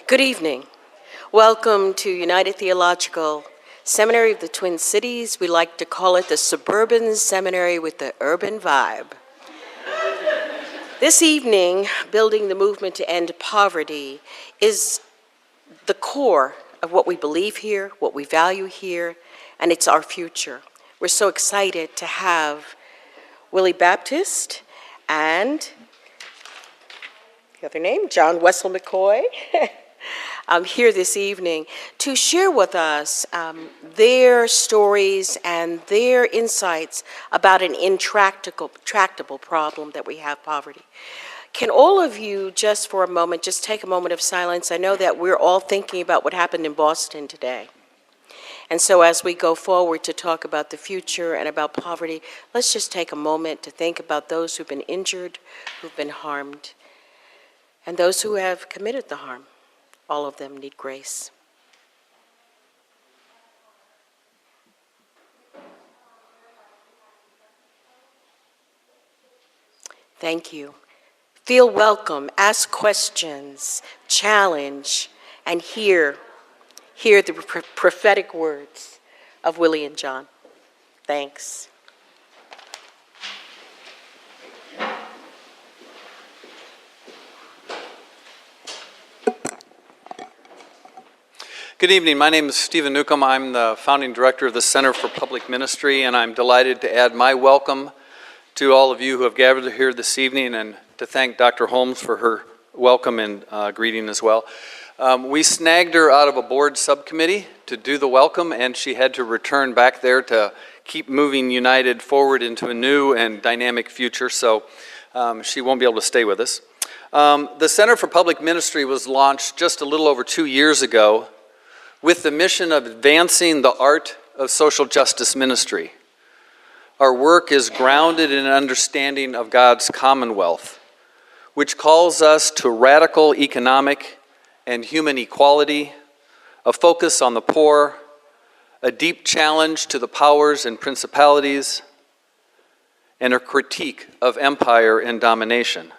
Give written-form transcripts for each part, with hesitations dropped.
Good evening. Welcome to United Theological Seminary of the Twin Cities. We like to call it the suburban seminary with the urban vibe. This evening, building the movement to end poverty is the core of what we believe here, what we value here, and it's our future. We're so excited to have Willie Baptist and the other name, John Wessel McCoy, here this evening to share with us their stories and their insights about an intractable problem that we have, poverty. Can all of you, just for a moment, just take a moment of silence? I know that we're all thinking about what happened in Boston today. And so as we go forward to talk about the future and about poverty, let's just take a moment to think about those who've been injured, who've been harmed, and those who have committed the harm. All of them need grace. Thank you. Feel welcome, ask questions, challenge, and hear the prophetic words of Willie and John. Thanks. Good evening. My name is Stephen Newcomb. I'm the founding director of the Center for Public Ministry, and I'm delighted to add my welcome to all of you who have gathered here this evening, and to thank Dr. Holmes for her welcome and greeting as well. We snagged her out of a board subcommittee to do the welcome, and she had to return back there to keep moving United forward into a new and dynamic future, so she won't be able to stay with us. The Center for Public Ministry was launched just a little over 2 years ago with the mission of advancing the art of social justice ministry. Our work is grounded in an understanding of God's commonwealth, which calls us to radical economic and human equality, a focus on the poor, a deep challenge to the powers and principalities, and a critique of empire and domination.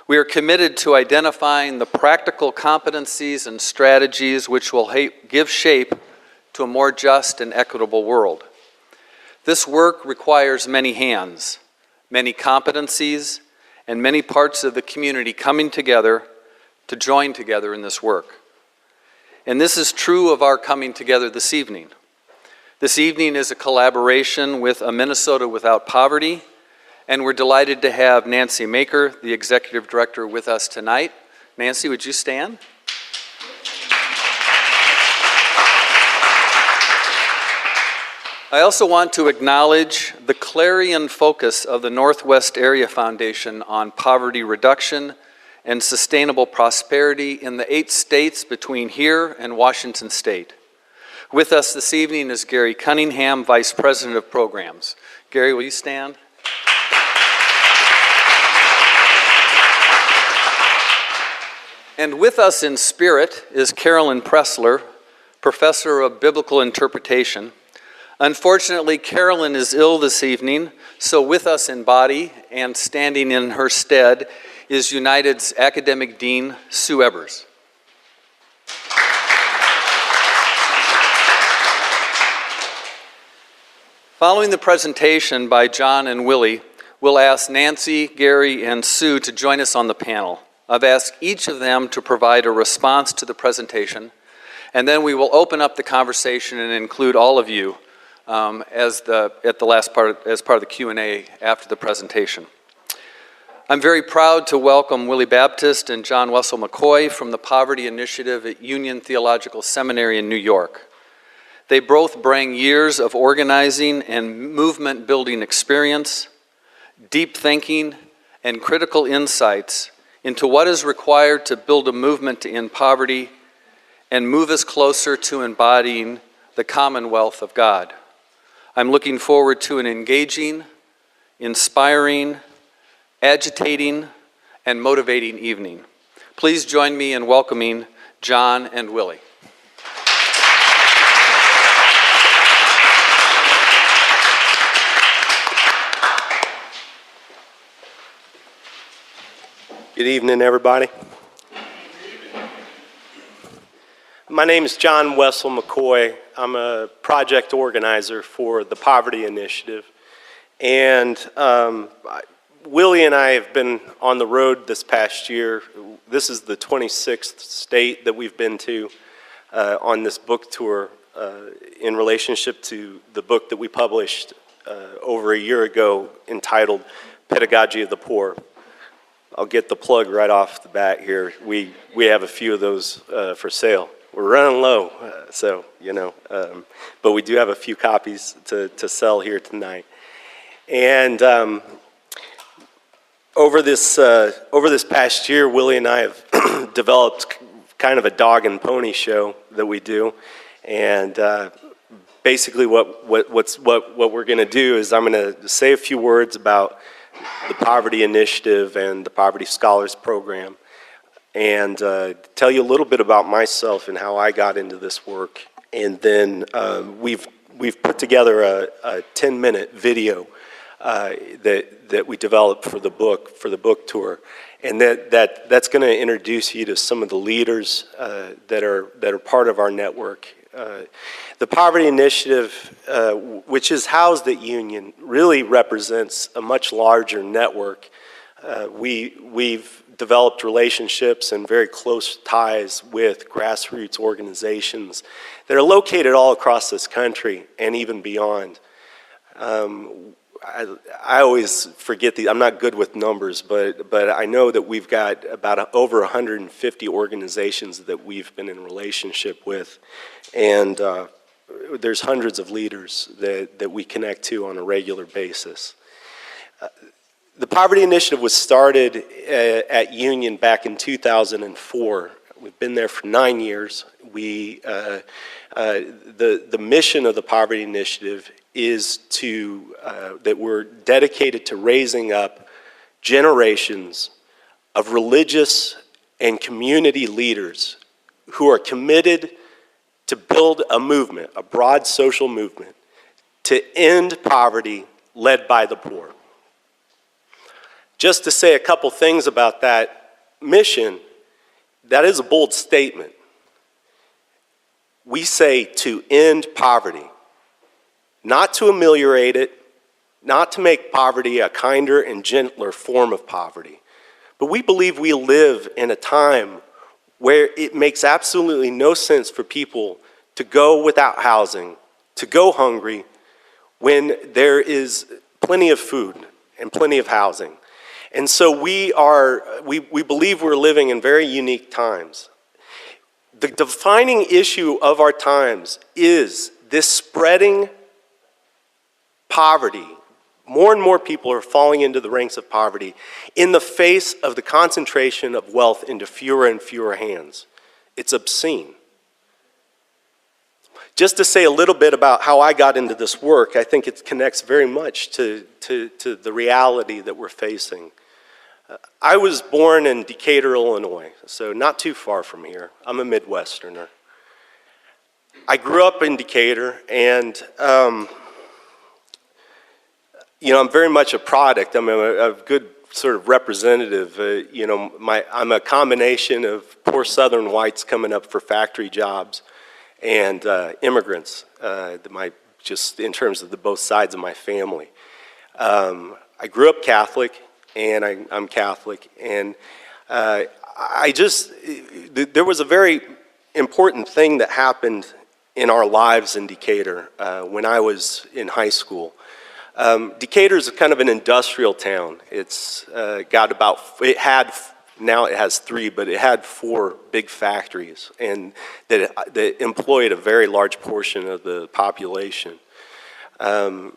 We are committed to identifying the practical competencies and strategies which will give shape to a more just and equitable world. This work requires many hands, many competencies, and many parts of the community coming together to join together in this work. And this is true of our coming together this evening. This evening is a collaboration with A Minnesota Without Poverty, and we're delighted to have Nancy Maker, the Executive Director, with us tonight. Nancy, would you stand? I also want to acknowledge the clarion focus of the Northwest Area Foundation on poverty reduction and sustainable prosperity in the 8 states between here and Washington State. With us this evening is Gary Cunningham, Vice President of Programs. Gary, will you stand? And with us in spirit is Carolyn Pressler, Professor of Biblical Interpretation. Unfortunately, Carolyn is ill this evening, so with us in body and standing in her stead is United's Academic Dean, Sue Ebers. Following the presentation by John and Willie, we'll ask Nancy, Gary, and Sue to join us on the panel. I've asked each of them to provide a response to the presentation, and then we will open up the conversation and include all of you as part of the Q&A after the presentation. I'm very proud to welcome Willie Baptist and John Wessel McCoy from the Poverty Initiative at Union Theological Seminary in New York. They both bring years of organizing and movement building experience, deep thinking, and critical insights into what is required to build a movement to end poverty and move us closer to embodying the commonwealth of God. I'm looking forward to an engaging, inspiring, agitating, and motivating evening. Please join me in welcoming John and Willie. Good evening, everybody. My name is John Wessel McCoy. I'm a project organizer for the Poverty Initiative. And Willie and I have been on the road this past year. This is the 26th state that we've been to on this book tour in relationship to the book that we published over a year ago entitled Pedagogy of the Poor. I'll get the plug right off the bat here. We have a few of those for sale. We're running low, but we do have a few copies to sell here tonight. And over this past year, Willie and I have developed kind of a dog and pony show that we do. And basically what we're going to do is I'm going to say a few words about the Poverty Initiative and the Poverty Scholars Program, and tell you a little bit about myself and how I got into this work. And then we've put together a 10-minute video that we developed for the book tour, and that's going to introduce you to some of the leaders that are part of our network. The Poverty Initiative, which is housed at Union, really represents a much larger network. We've developed relationships and very close ties with grassroots organizations that are located all across this country and even beyond. I always forget I'm not good with numbers, but I know that we've got about over 150 organizations that we've been in relationship with, and there's hundreds of leaders that we connect to on a regular basis. The Poverty Initiative was started at Union back in 2004. We've been there for 9 years. The mission of the Poverty Initiative is that we're dedicated to raising up generations of religious and community leaders who are committed to build a movement, a broad social movement, to end poverty led by the poor. Just to say a couple things about that mission, that is a bold statement. We say to end poverty, not to ameliorate it, not to make poverty a kinder and gentler form of poverty. But we believe we live in a time where it makes absolutely no sense for people to go without housing, to go hungry, when there is plenty of food and plenty of housing. And so we believe we're living in very unique times. The defining issue of our times is this spreading poverty. More and more people are falling into the ranks of poverty in the face of the concentration of wealth into fewer and fewer hands. It's obscene. Just to say a little bit about how I got into this work, I think it connects very much to the reality that we're facing. I was born in Decatur, Illinois, so not too far from here. I'm a Midwesterner. I grew up in Decatur, and I'm very much a product. I'm a good sort of representative. I'm a combination of poor Southern whites coming up for factory jobs and immigrants, just in terms of both sides of my family. I grew up Catholic, and I'm Catholic, and there was a very important thing that happened in our lives in Decatur when I was in high school. Decatur is kind of an industrial town. It's now it has 3, but it had 4 big factories, and that employed a very large portion of the population. I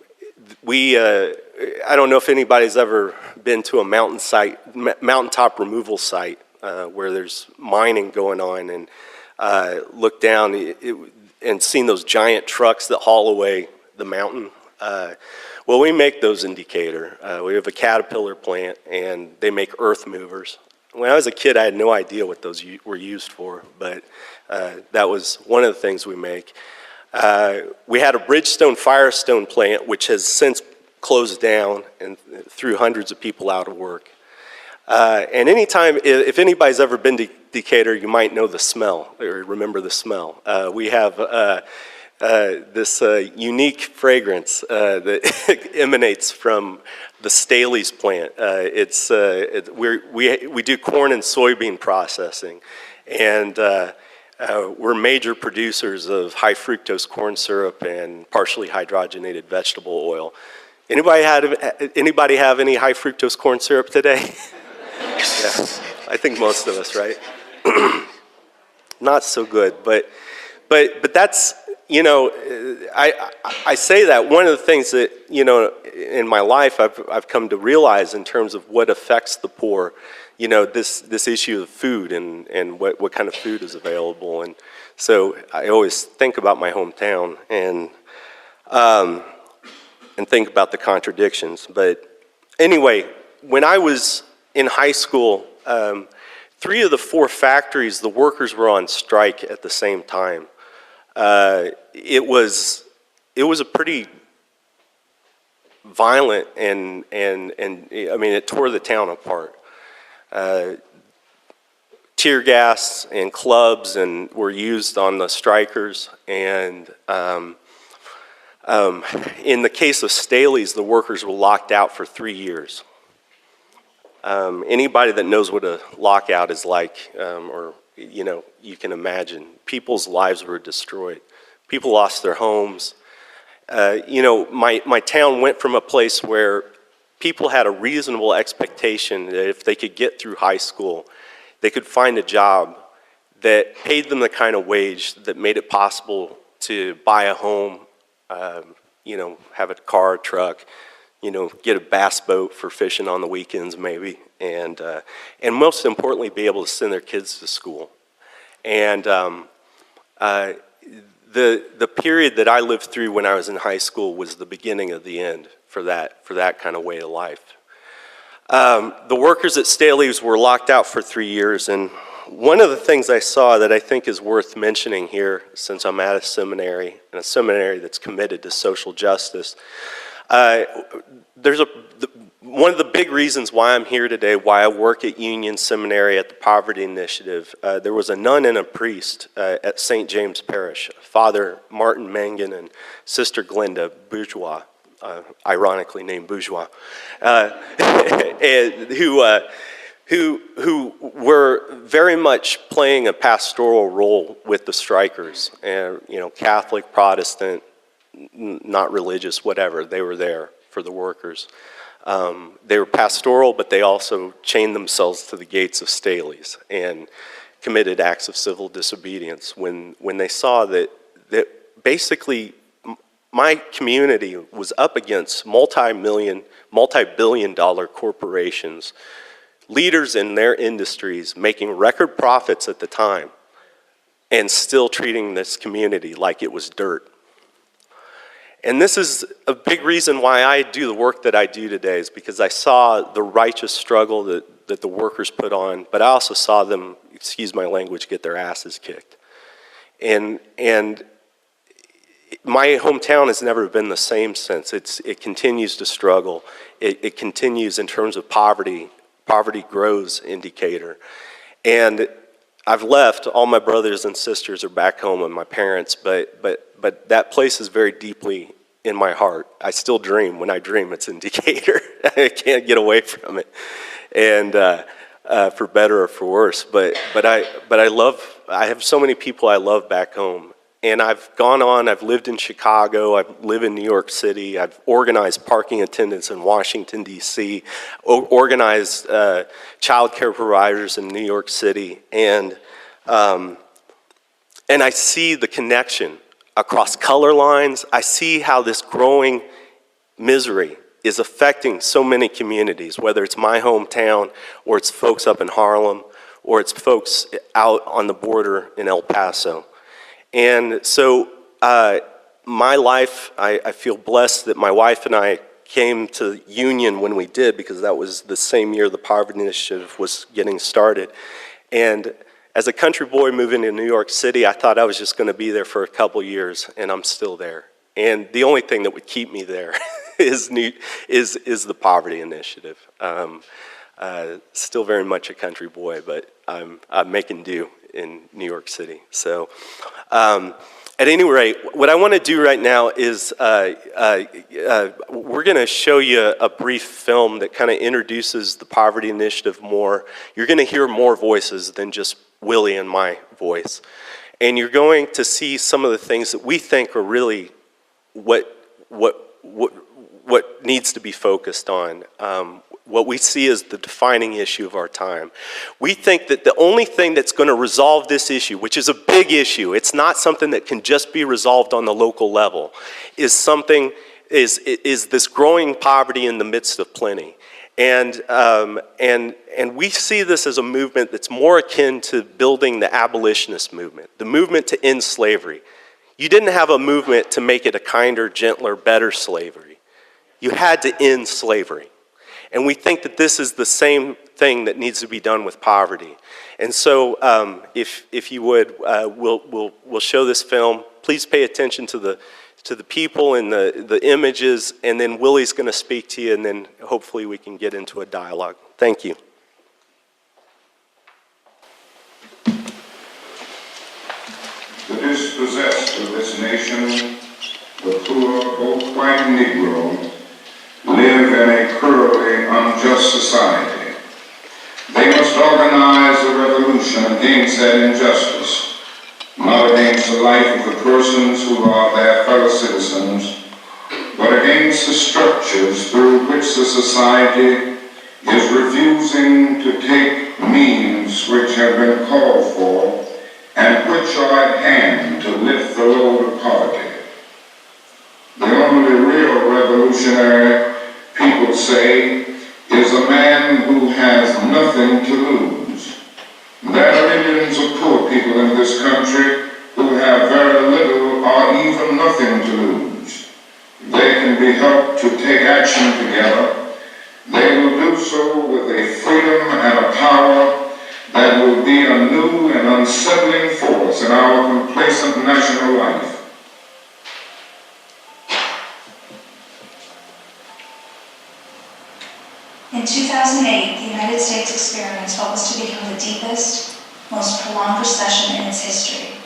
don't know if anybody's ever been to a mountaintop removal site where there's mining going on, and looked down and seen those giant trucks that haul away the mountain. Well, we make those in Decatur. We have a Caterpillar plant, and they make earth movers. When I was a kid, I had no idea what those were used for, but that was one of the things we make. We had a Bridgestone Firestone plant, which has since closed down and threw hundreds of people out of work. And anytime, if anybody's ever been to Decatur, you might know the smell, or remember the smell. We have this unique fragrance that emanates from the Staley's plant. We do corn and soybean processing, and we're major producers of high fructose corn syrup and partially hydrogenated vegetable oil. Anybody have any high fructose corn syrup today? Yeah, I think most of us, right? Not so good, but that's, you know, I say that one of the things that, you know, in my life I've come to realize in terms of what affects the poor, you know, this issue of food and what kind of food is available. And so I always think about my hometown and think about the contradictions. But anyway, when I was in high school, 3 of the 4 factories, the workers were on strike at the same time. It was a pretty violent and I mean, it tore the town apart. Tear gas and clubs were used on the strikers, and in the case of Staley's, the workers were locked out for 3 years. Anybody that knows what a lockout is like, or you know, you can imagine, people's lives were destroyed. People lost their homes. You know, my town went from a place where people had a reasonable expectation that if they could get through high school, they could find a job that paid them the kind of wage that made it possible to buy a home, you know, have a car, truck, you know, get a bass boat for fishing on the weekends maybe, and most importantly, be able to send their kids to school. And the period that I lived through when I was in high school was the beginning of the end for that kind of way of life. The workers at Staley's were locked out for 3 years, and one of the things I saw that I think is worth mentioning here, since I'm at a seminary, and a seminary that's committed to social justice, one of the big reasons why I'm here today, why I work at Union Seminary at the Poverty Initiative, there was a nun and a priest at St. James Parish, Father Martin Mangan and Sister Glenda Bourgeois, ironically named Bourgeois, who were very much playing a pastoral role with the strikers, and you know, Catholic, Protestant, not religious, whatever, they were there for the workers. They were pastoral, but they also chained themselves to the gates of Staley's and committed acts of civil disobedience when they saw that basically my community was up against multi-billion-dollar corporations, leaders in their industries making record profits at the time, and still treating this community like it was dirt. And this is a big reason why I do the work that I do today, is because I saw the righteous struggle that the workers put on, but I also saw them, excuse my language, get their asses kicked. And my hometown has never been the same since. It continues to struggle. It continues in terms of poverty. Poverty grows in Decatur. And I've left. All my brothers and sisters are back home and my parents, but that place is very deeply in my heart. I still dream. When I dream, it's in Decatur. I can't get away from it, and for better or for worse. But I have so many people I love back home, and I've gone on. I've lived in Chicago. I live in New York City. I've organized parking attendants in Washington D.C. Organized child care providers in New York City, and I see the connection across color lines. I see how this growing misery is affecting so many communities, whether it's my hometown, or it's folks up in Harlem, or it's folks out on the border in El Paso. And so my life, I feel blessed that my wife and I came to Union when we did, because that was the same year the Poverty Initiative was getting started. And as a country boy moving to New York City, I thought I was just going to be there for a couple years, and I'm still there. And the only thing that would keep me there is the Poverty Initiative. Still very much a country boy, but I'm making do in New York City. So at any rate, what I want to do right now is we're going to show you a brief film that kind of introduces the Poverty Initiative more. You're going to hear more voices than just Willie and my voice. And you're going to see some of the things that we think are really what needs to be focused on. What we see as the defining issue of our time. We think that the only thing that's going to resolve this issue, which is a big issue, it's not something that can just be resolved on the local level, is this growing poverty in the midst of plenty. And we see this as a movement that's more akin to building the abolitionist movement, the movement to end slavery. You didn't have a movement to make it a kinder, gentler, better slavery. You had to end slavery. And we think that this is the same thing that needs to be done with poverty. And so if you would, we'll show this film. Please pay attention to the people and the images, and then Willie's going to speak to you, and then hopefully we can get into a dialogue. Thank you. The dispossessed of this nation, the poor, both white and Negro, live in a cruelly unjust society. They must organize a revolution against that injustice, not against the life of the persons who are their fellow citizens, but against the structures through which the society is refusing to take means which have been called for and which are at hand to lift the load of poverty. The only real revolutionary, people say, is a man who has nothing to lose. There are millions of poor people in this country who have very little or even nothing to lose. They can be helped to take action together. They will do so with a freedom and a power that will be a new and unsettling force in our complacent national life. In 2008, the United States experienced what was to become the deepest, most prolonged recession in its history.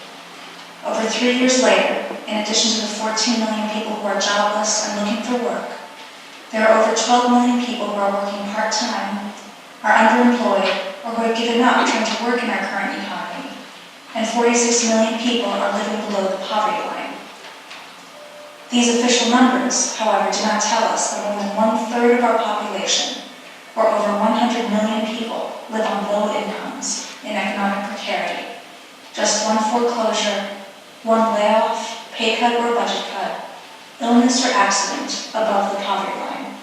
Over 3 years later, in addition to the 14 million people who are jobless and looking for work, there are over 12 million people who are working part-time, are underemployed, or who have given up trying to work in our current economy, and 46 million people are living below the poverty line. These official numbers, however, do not tell us that more than 1/3 of our population, or over 100 million people, live on low incomes in economic precarity. Just one foreclosure, one layoff, pay cut or budget cut, illness or accident above the poverty line.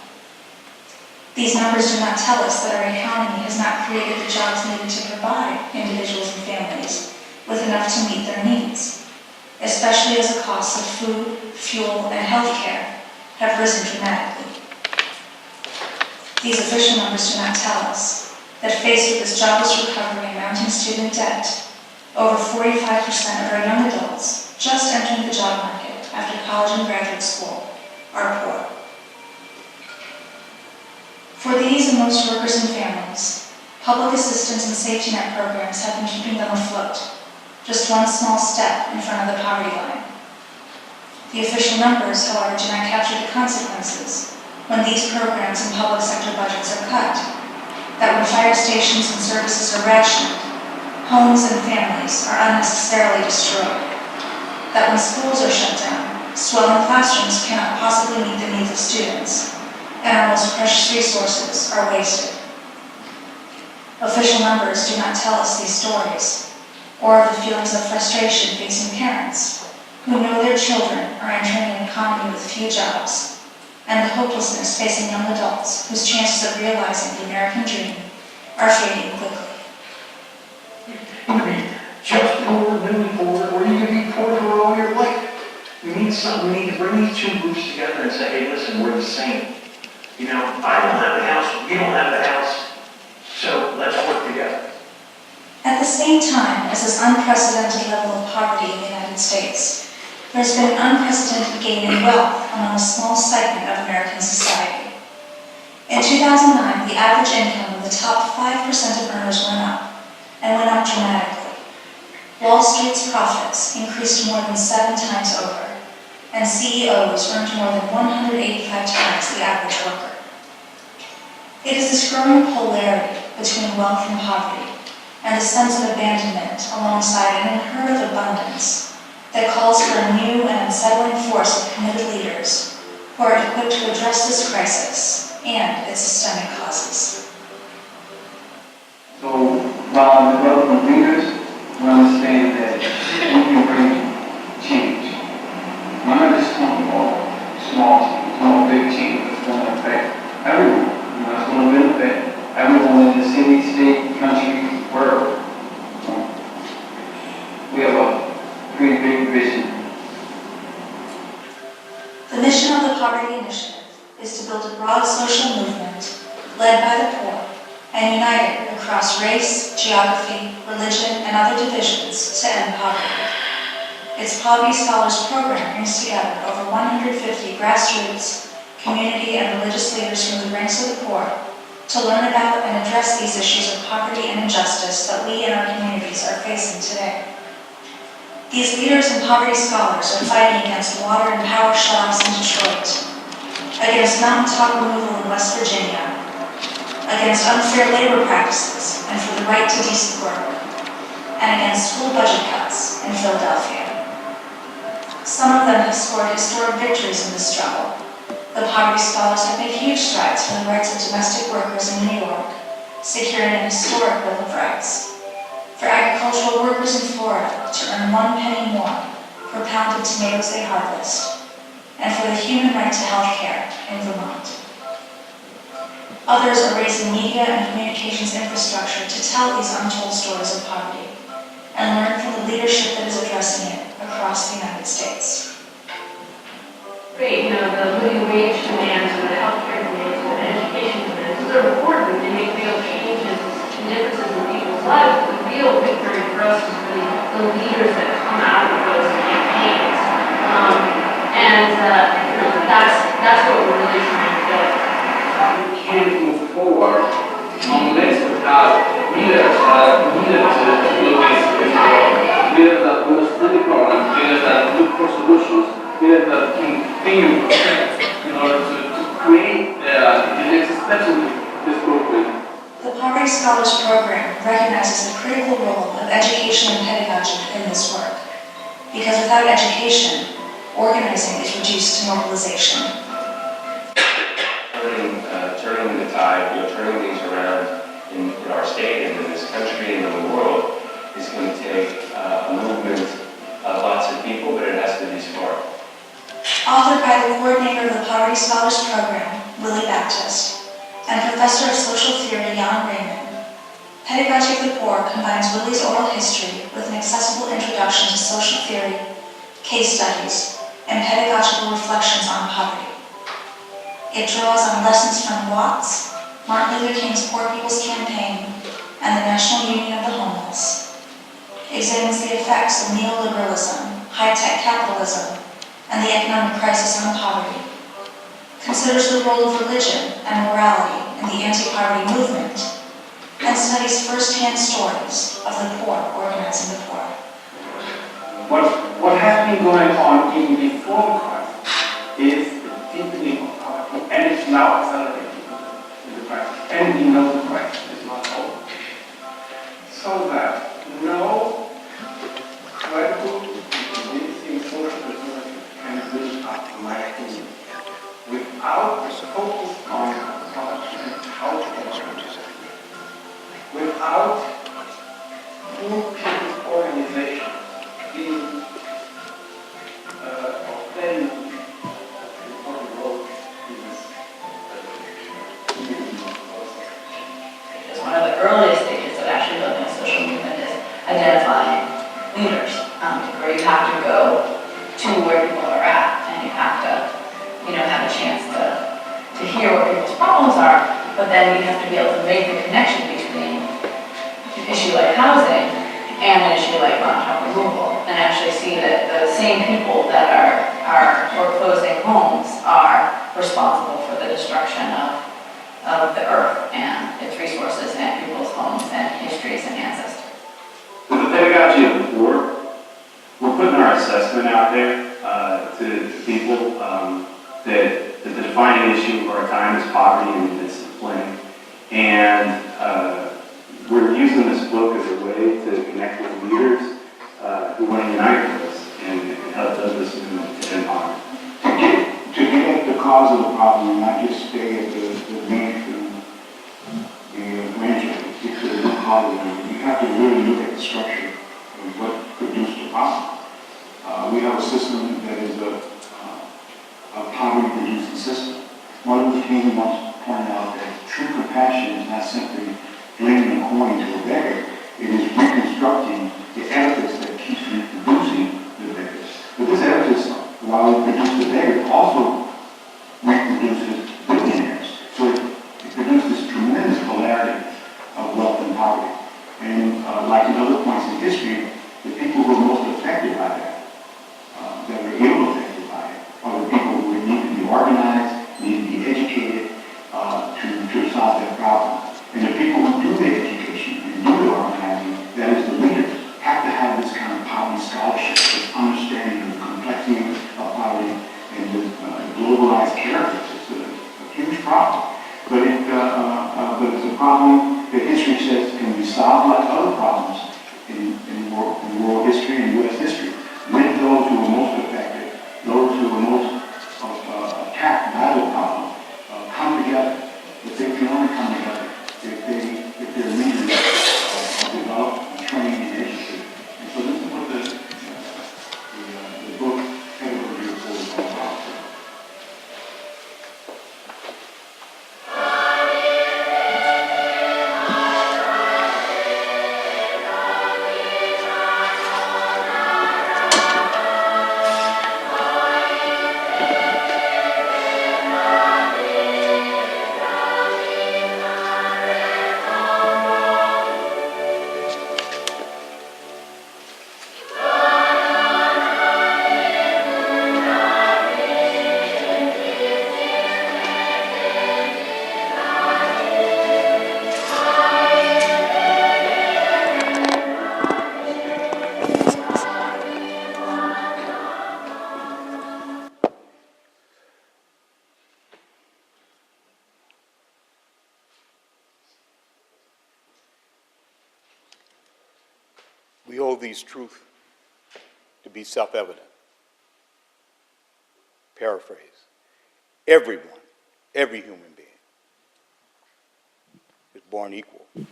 These numbers do not tell us that our economy has not created the jobs needed to provide individuals and families with enough to meet their needs, especially as the costs of food, fuel, and health care have risen dramatically. These official numbers do not tell us that faced with this jobless recovery and mounting student debt, over 45% of our young adults just entering the job market after college and graduate school are poor. For these and most workers and families, public assistance and safety net programs have been keeping them afloat, just one small step in front of the poverty line. The official numbers, however, do not capture the consequences when these programs and public sector budgets are cut, that when fire stations and services are rationed, homes and families are unnecessarily destroyed, that when schools are shut down, swelling classrooms cannot possibly meet the needs of students, and our most precious resources are wasted. Official numbers do not tell us these stories, or of the feelings of frustration facing parents who know their children are entering an economy with few jobs, and the hopelessness facing young adults whose chances of realizing the American dream are fading quickly. You can be just poor, newly poor, or you can be poor for all your life. We need to bring these two groups together and say, hey, listen, we're the same. You know, I don't have the house, you don't have the house, so let's work together. At the same time as this unprecedented level of poverty in the United States, there's been an unprecedented gain in wealth among a small segment of American society. In 2009, the average income of the the top 5% of earners went up, and went up dramatically. Wall Street's profits increased more than 7 times over, and CEOs earned more than 185 times the average worker. It is this growing polarity between wealth and poverty, and the sense of abandonment alongside an unheard of abundance that calls for a new and unsettling force of committed leaders who are equipped to address this crisis and its systemic causes. So while development leaders, we understand that we can bring change. We're not just talking about small change, no big change that's going to affect everyone. You know, it's going to benefit everyone in the city, state, country, world. We have a pretty big vision. The mission of the Poverty Initiative is to build a broad social movement led by the poor and united across race, geography, religion, and other divisions to end poverty. Its Poverty Scholars Program brings together over 150 grassroots, community, and religious leaders from the ranks of the poor to learn about and address these issues of poverty and injustice that we in our communities are facing today. These leaders and poverty scholars are fighting against water and power shutoffs in Detroit, against mountaintop removal in West Virginia, against unfair labor practices and for the right to decent work, and against school budget cuts in Philadelphia. Some of them have scored historic victories in this struggle. The poverty scholars have made huge strides for the rights of domestic workers in New York, securing an historic Bill of Rights. For agricultural workers in Florida to earn 1 penny more per pound of tomatoes they harvest, and for the human right to health care in Vermont. Others are raising media and communications infrastructure to tell these untold stories of poverty and learn from the leadership that is addressing it across the United States. Great, you know, the living wage demands and the healthcare demands and the education demands, those are important to make real changes and differences in people's lives. The real victory for us is really the leaders that come out of those campaigns. That's what we're really trying to do. We can't move forward unless we have leaders that are needed to build this world. Leaders that understand the problem, leaders that look for solutions, leaders that can think in order to create the next steps of this movement. The Poverty Scholars Program recognizes the critical role of education and pedagogy in this work, because without education, organizing is reduced to mobilization. Turning the tide, turning things around in our state and in this country and in the world is going to take a movement of lots of people, but it has to be smart. Authored by the coordinator of the Poverty Scholars Program, Willie Baptist, and Professor of Social Theory, Jan Raymond, Pedagogy of the Poor combines Willie's oral history with an accessible introduction to social theory, case studies, and pedagogical reflections on poverty. It draws on lessons from Watts, Martin Luther King's Poor People's Campaign, and the National Union of the Homeless. Examines the effects of neoliberalism, high-tech capitalism, and the economic crisis on poverty. Considers the role of religion and morality in the anti-poverty movement, and studies first-hand stories of the poor organizing the poor. What has been going on even before the crisis is the deepening of poverty, and it's now accelerating in the crisis. And we know the crisis is not over. So that no credible, convincing social alternative can build up, in my opinion, without the focus on poverty and how to organize it. Without full people's organization being playing an important role in this Because one of the earliest stages of actually building a social movement is identifying leaders, where you have to go to where people are at, and you have to, have a chance to hear what people's problems are, but then you have to be able to make the connection between an issue like housing and an issue like mountaintop removal, and actually see that the same people that are foreclosing homes are responsible for the destruction of of the earth and its resources and people's homes and histories and ancestors. With the pedagogy of the poor, we're putting our assessment out there to people that the defining issue of our time is poverty and discipline. And we're using this book as a way to connect with leaders who want to unite with us and help us this movement to end poverty. To get at the cause of the problem, not just stay at the link to the branch, fix it at poverty. You have to really look at the structure of what produced the problem. We have a system that is a poverty-producing system. Martin Luther King once pointed out that true compassion is not simply flinging a coin to a beggar, it is reconstructing the edifice that keeps reproducing the beggars. But this edifice, while it produces the beggar, also reproduces billionaires. So it produces this tremendous polarity of wealth and poverty. And like in other points in history, the people who are most affected by that, that are ill affected by it, are the people who need to be organized, need to be educated to solve that problem. And the people who do the education and do the organizing, that is the leaders, have to have this kind of poverty scholarship, this understanding of the complexity of poverty and the globalized character. It's a huge problem. But it's a problem that history says can be solved like other problems in world history and U.S. history. When those who are most affected, those who are most attacked by the problem, come together. But they can only come together if their leaders are developed and trained and educated. And so this is what the book Pedagogy Report is all about. We hold these truths to be self-evident. Paraphrase. Everyone, every human being is born equal. They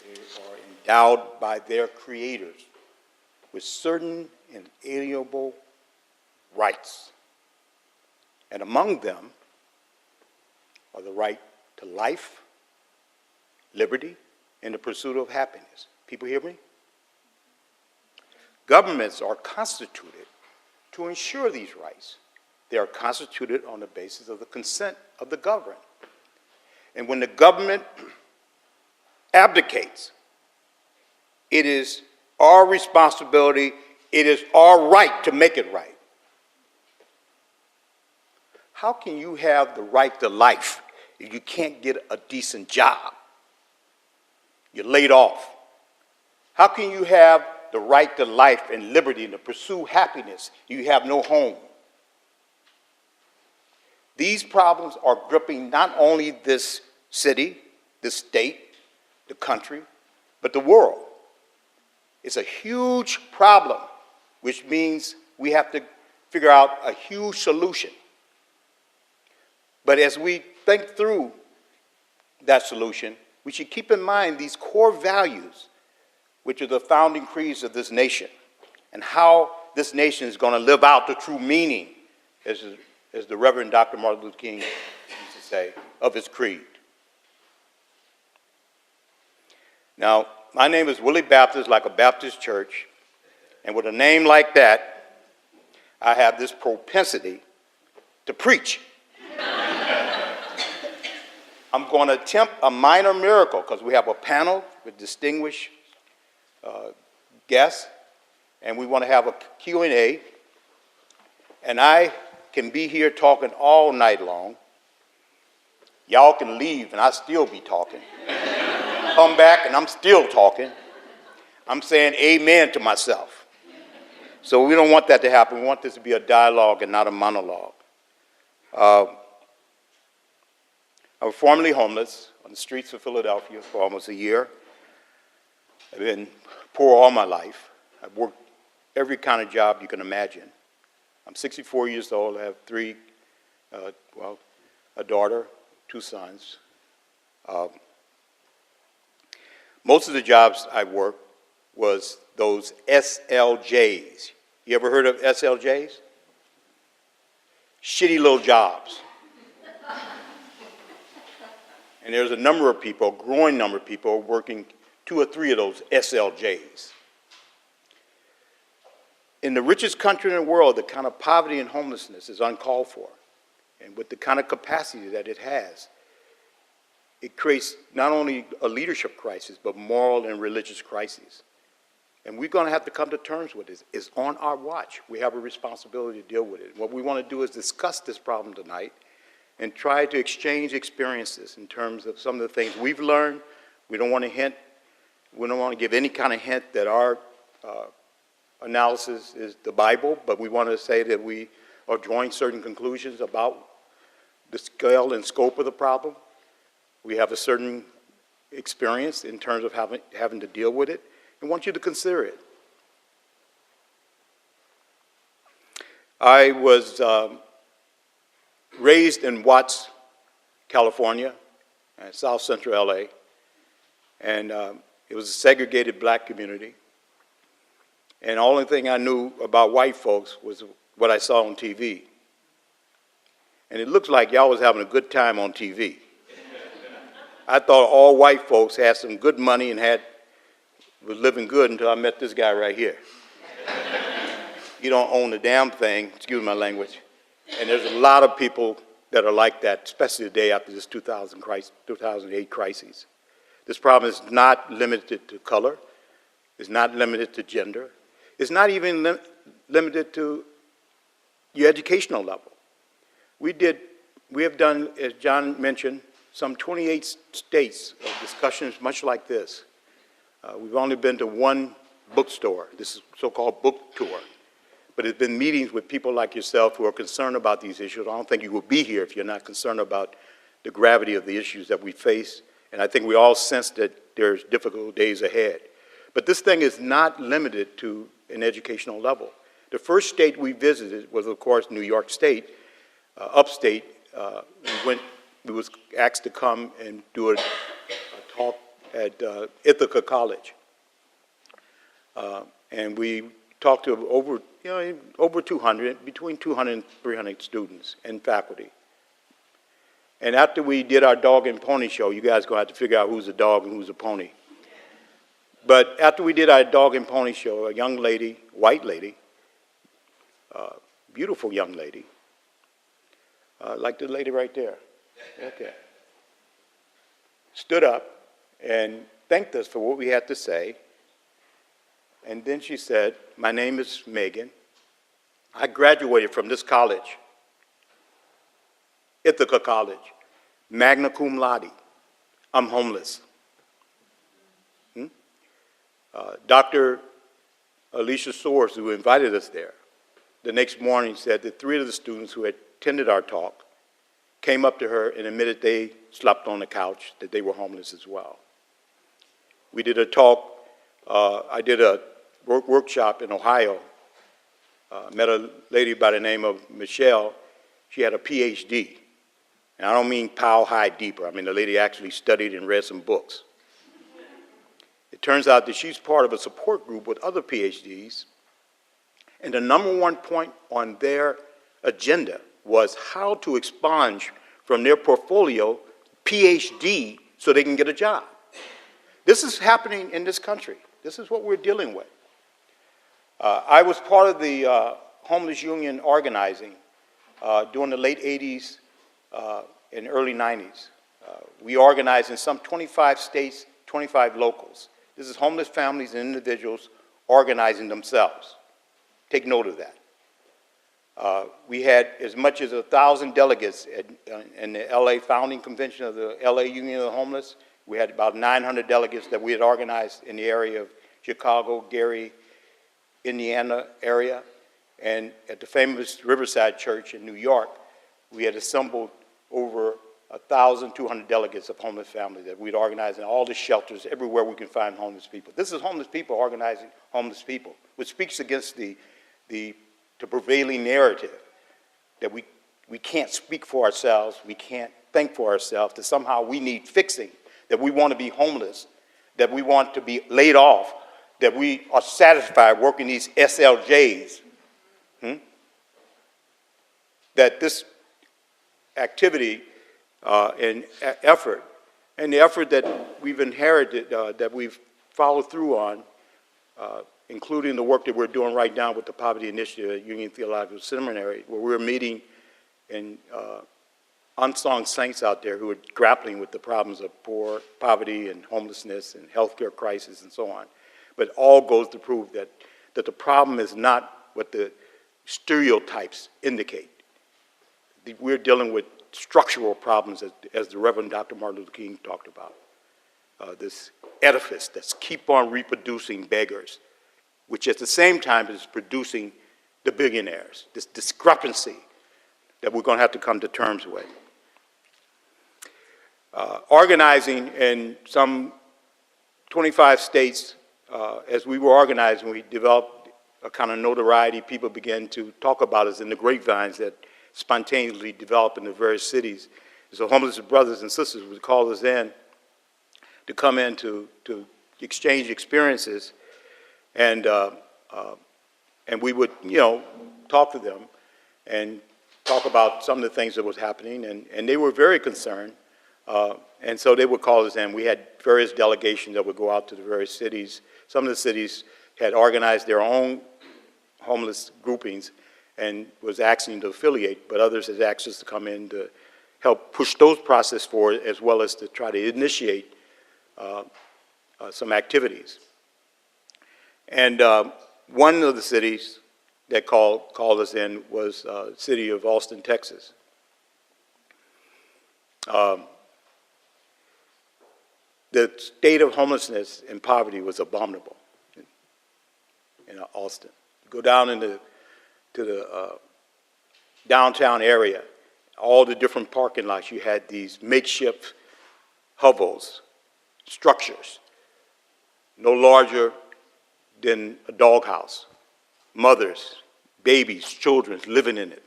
are endowed by their creators with certain inalienable rights. And among them are the right to life, liberty, and the pursuit of happiness. People hear me? Governments are constituted to ensure these rights. They are constituted on the basis of the consent of the governed. And when the government abdicates, it is our responsibility, it is our right to make it right. How can you have the right to life if you can't get a decent job? You're laid off. How can you have the right to life and liberty and to pursue happiness if you have no home? These problems are gripping not only this city, this state, the country, but the world. It's a huge problem, which means we have to figure out a huge solution. But as we think through that solution, we should keep in mind these core values, which are the founding creeds of this nation, and how this nation is going to live out the true meaning, as the Reverend Dr. Martin Luther King used to say, of his creed. Now, my name is Willie Baptist, like a Baptist church, and with a name like that, I have this propensity to preach. I'm going to attempt a minor miracle because we have a panel with distinguished guests, and we want to have a Q&A, and I can be here talking all night long, Y'all can leave and I still be talking. Come back and I'm still talking. I'm saying amen to myself. So we don't want that to happen. We want this to be a dialogue and not a monologue. I was formerly homeless on the streets of Philadelphia for almost a year. I've been poor all my life. I've worked every kind of job you can imagine. I'm 64 years old. I have a daughter, 2 sons. Most of the jobs I worked was those SLJs. You ever heard of SLJs? Shitty little jobs. And there's a number of people, a growing number of people, working 2 or 3 of those SLJs. In the richest country in the world, the kind of poverty and homelessness is uncalled for. And with the kind of capacity that it has, it creates not only a leadership crisis, but moral and religious crises. And we're going to have to come to terms with this. It's on our watch. We have a responsibility to deal with it. What we want to do is discuss this problem tonight and try to exchange experiences in terms of some of the things we've learned. We don't want to give any kind of hint that our analysis is the Bible, but we want to say that we are drawing certain conclusions about the scale and scope of the problem. We have a certain experience in terms of having to deal with it, and want you to consider it. I was raised in Watts, California, South Central LA, and it was a segregated black community. And the only thing I knew about white folks was what I saw on TV. And it looks like y'all was having a good time on TV. I thought all white folks had some good money and was living good until I met this guy right here. You don't own the damn thing, excuse my language. And there's a lot of people that are like that, especially today after this 2008 crisis. This problem is not limited to color. It's not limited to gender. It's not even limited to your educational level. We have done, as John mentioned, some 28 states of discussions much like this. We've only been to one bookstore, this is so-called book tour. But it's been meetings with people like yourself who are concerned about these issues. I don't think you would be here if you're not concerned about the gravity of the issues that we face. And I think we all sense that there's difficult days ahead. But this thing is not limited to an educational level. The first state we visited was, of course, New York State, upstate. We was asked to come and do a talk at Ithaca College. And we talked to over 200, between 200 and 300 students and faculty. And after we did our dog and pony show, you guys are going to have to figure out who's a dog and who's a pony. But after we did our dog and pony show, a young lady, white lady, beautiful young lady, like the lady right there, okay, stood up and thanked us for what we had to say. And then she said, "My name is Megan. I graduated from this college, Ithaca College, magna cum laude. I'm homeless." Dr. Alicia Soares, who invited us there, the next morning said that 3 of the students who had attended our talk came up to her and admitted they slept on the couch, that they were homeless as well. We did a talk, I did a workshop in Ohio, met a lady by the name of Michelle. She had a PhD. And I don't mean pow high deeper. I mean the lady actually studied and read some books. It turns out that she's part of a support group with other PhDs, and the number one point on their agenda was how to expunge from their portfolio PhD so they can get a job. This is happening in this country. This is what we're dealing with. I was part of the homeless union organizing during the late 80s and early 90s. We organized in some 25 states, 25 locals. This is homeless families and individuals organizing themselves. Take note of that. We had as much as 1,000 delegates in the LA founding convention of the LA Union of the Homeless. We had about 900 delegates that we had organized in the area of Chicago, Gary, Indiana area. And at the famous Riverside Church in New York, we had assembled over 1,200 delegates of homeless families that we'd organized in all the shelters, everywhere we can find homeless people. This is homeless people organizing homeless people, which speaks against the prevailing narrative that we can't speak for ourselves, we can't think for ourselves, that somehow we need fixing, that we want to be homeless, that we want to be laid off, that we are satisfied working these SLJs. That this activity and effort, and the effort that we've inherited, that we've followed through on, including the work that we're doing right now with the Poverty Initiative at Union Theological Seminary, where we're meeting and unsung saints out there who are grappling with the problems of poverty and homelessness and healthcare crisis and so on. But all goes to prove that the problem is not what the stereotypes indicate. We're dealing with structural problems, as the Reverend Dr. Martin Luther King talked about. This edifice that's keep on reproducing beggars, which at the same time is producing the billionaires, this discrepancy that we're going to have to come to terms with. Organizing in some 25 states, as we were organizing, we developed a kind of notoriety. People began to talk about us in the grapevines that spontaneously develop in the various cities. So homeless brothers and sisters would call us in to come in to exchange experiences, and we would, talk to them and talk about some of the things that was happening, and they were very concerned, and so they would call us in. We had various delegations that would go out to the various cities. Some of the cities had organized their own homeless groupings and was asking to affiliate, but others had asked us to come in to help push those processes forward, as well as to try to initiate some activities. And one of the cities that called us in was the city of Austin, Texas. The state of homelessness and poverty was abominable in Austin. You go down to the downtown area, all the different parking lots, you had these makeshift hovels, structures, no larger than a doghouse. Mothers, babies, children living in it,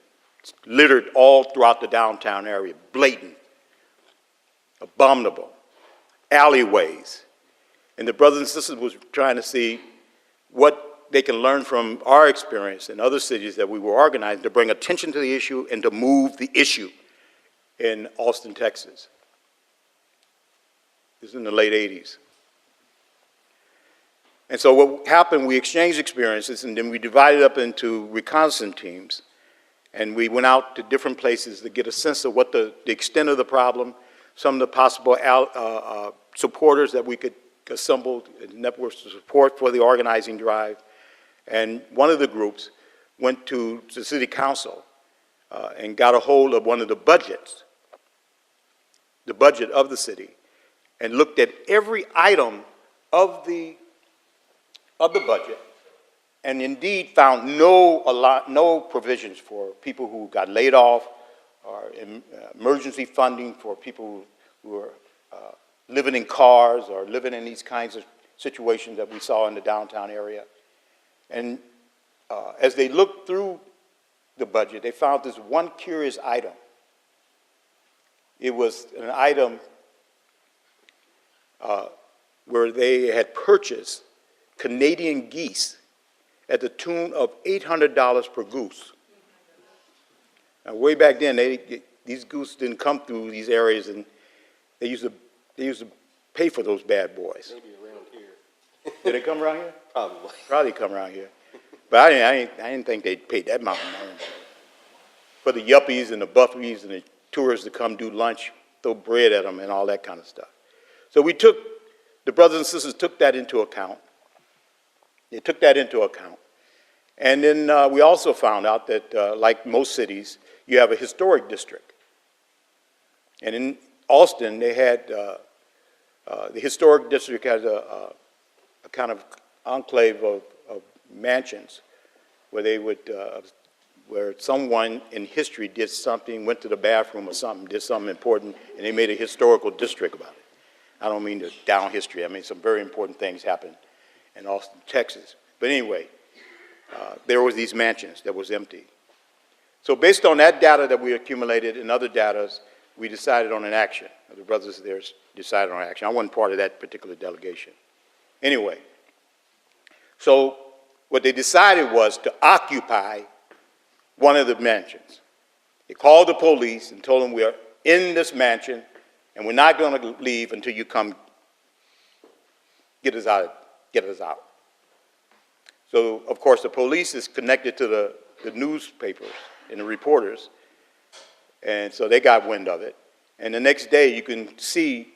littered all throughout the downtown area, blatant, abominable, alleyways. And the brothers and sisters was trying to see what they can learn from our experience in other cities that we were organizing to bring attention to the issue and to move the issue in Austin, Texas. This is in the late 80s. And so what happened, we exchanged experiences, and then we divided up into reconnaissance teams, and we went out to different places to get a sense of what the extent of the problem, some of the possible supporters that we could assemble, networks of support for the organizing drive. And one of the groups went to the city council and got a hold of one of the budgets, the budget of the city, and looked at every item of the budget, and indeed found no provisions for people who got laid off, or emergency funding for people who are living in cars or living in these kinds of situations that we saw in the downtown area. And as they looked through the budget, they found this one curious item. It was an item where they had purchased Canadian geese at the tune of $800 per goose. Now, way back then, these goose didn't come through these areas, and they used to pay for those bad boys. Maybe around here. Did they come around here? Probably. Probably come around here. But I didn't think they'd pay that amount of money for the yuppies and the buffies and the tourists to come do lunch, throw bread at them and all that kind of stuff. So the brothers and sisters took that into account. They took that into account. And then we also found out that, like most cities, you have a historic district. And in Austin, they had, the historic district has a kind of enclave of mansions where they would, where someone in history did something, went to the bathroom or something, did something important, and they made a historical district about it. I don't mean to down history. I mean, some very important things happened in Austin, Texas. But anyway, there was these mansions that was empty. So based on that data that we accumulated and other data, we decided on an action. The brothers there decided on action. I wasn't part of that particular delegation. Anyway, so what they decided was to occupy one of the mansions. They called the police and told them, we are in this mansion and we're not going to leave until you come get us out. So, of course, the police is connected to the newspapers and the reporters, and so they got wind of it. And the next day, you can see,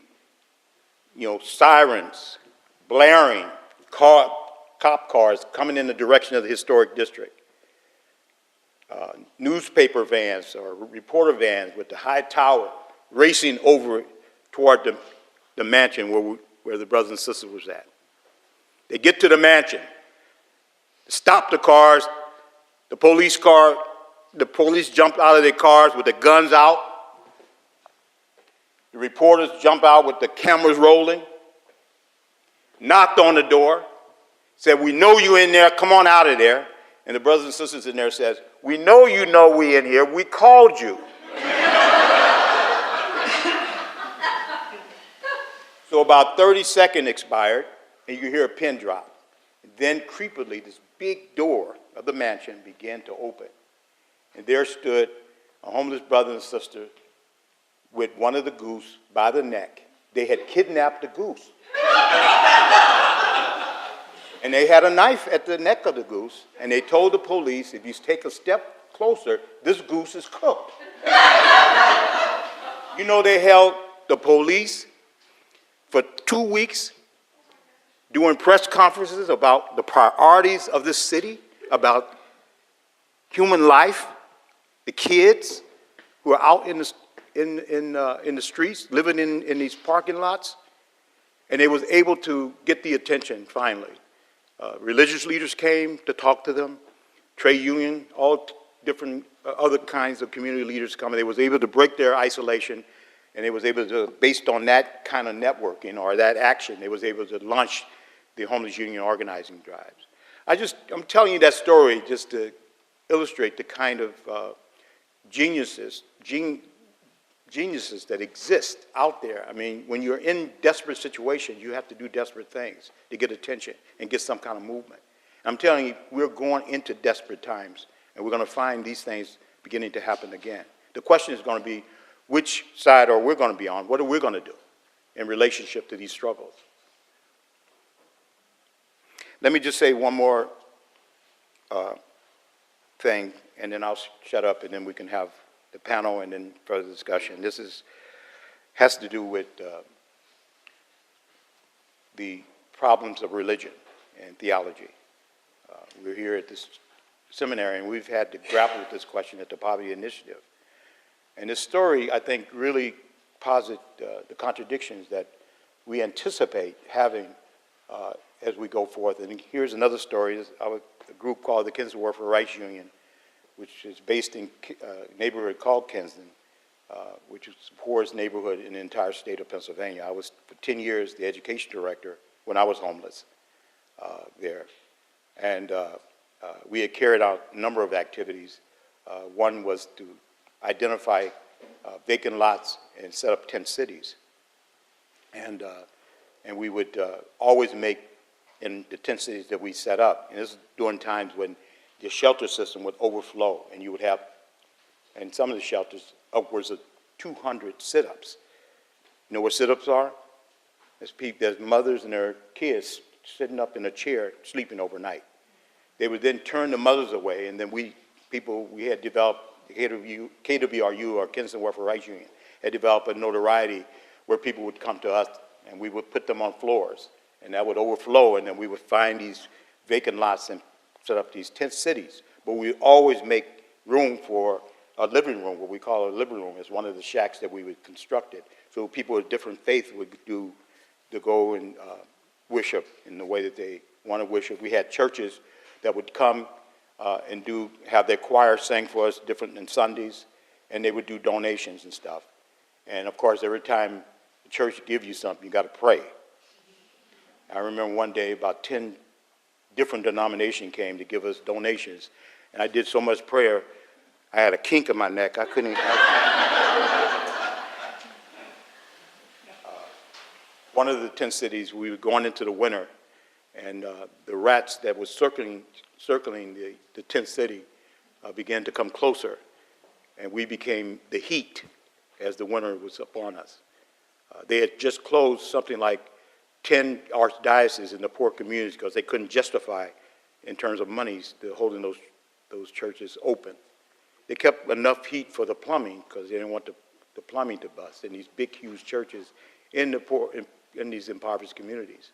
sirens blaring, cop cars coming in the direction of the historic district. Newspaper vans or reporter vans with the high tower racing over toward the mansion where the brothers and sisters was at. They get to the mansion, stop the cars, the police jump out of their cars with the guns out. The reporters jump out with the cameras rolling, knocked on the door, said, we know you in there, come on out of there. And the brothers and sisters in there says, we know you know we in here, we called you. So about 30 seconds expired, and you hear a pin drop. And then creepily, this big door of the mansion began to open. And there stood a homeless brother and sister with one of the goose by the neck. They had kidnapped the goose. And they had a knife at the neck of the goose, and they told the police, if you take a step closer, this goose is cooked. They held the police for 2 weeks doing press conferences about the priorities of this city, about human life, the kids who are out in the streets, living in these parking lots, and they was able to get the attention finally. Religious leaders came to talk to them, trade union, all different other kinds of community leaders come, and they was able to break their isolation, and they was able to, based on that kind of networking or that action, they was able to launch the homeless union organizing drives. I'm telling you that story just to illustrate the kind of geniuses that exist out there. I mean, when you're in desperate situations, you have to do desperate things to get attention and get some kind of movement. I'm telling you, we're going into desperate times, and we're going to find these things beginning to happen again. The question is going to be, which side are we going to be on? What are we going to do in relationship to these struggles? Let me just say one more thing, and then I'll shut up, and then we can have the panel and then further discussion. This has to do with the problems of religion and theology. We're here at this seminary, and we've had to grapple with this question at the Poverty Initiative. And this story, I think, really posits the contradictions that we anticipate having as we go forth. And here's another story. A group called the Kinston Worker Rights Union, which is based in a neighborhood called Kinston, which is the poorest neighborhood in the entire state of Pennsylvania. I was, for 10 years, the education director when I was homeless there. And we had carried out a number of activities. One was to identify vacant lots and set up tent cities. And we would always make, in the tent cities that we set up, and this is during times when the shelter system would overflow, and you would have, in some of the shelters, upwards of 200 sit-ups. You know what sit-ups are? There's mothers and their kids sitting up in a chair, sleeping overnight. They would then turn the mothers away, and then we had developed, KWRU, or Kinston Worker Rights Union, had developed a notoriety where people would come to us, and we would put them on floors, and that would overflow, and then we would find these vacant lots and set up these tent cities, but we always make room for a living room, what we call a living room, is one of the shacks that we would constructed. So people of different faiths would do to go and worship in the way that they want to worship. We had churches that would come and have their choir sing for us different than Sundays, and they would do donations and stuff. And of course, every time the church gives you something, you got to pray. I remember one day about 10 different denominations came to give us donations, and I did so much prayer, I had a kink in my neck. I couldn't. One of the tent cities, we were going into the winter, and the rats that were circling the tent city began to come closer, and we became the heat as the winter was upon us. They had just closed something like 10 archdioceses in the poor communities because they couldn't justify, in terms of monies, to holding those churches open. They kept enough heat for the plumbing because they didn't want the plumbing to bust in these big, huge churches in the poor, in these impoverished communities.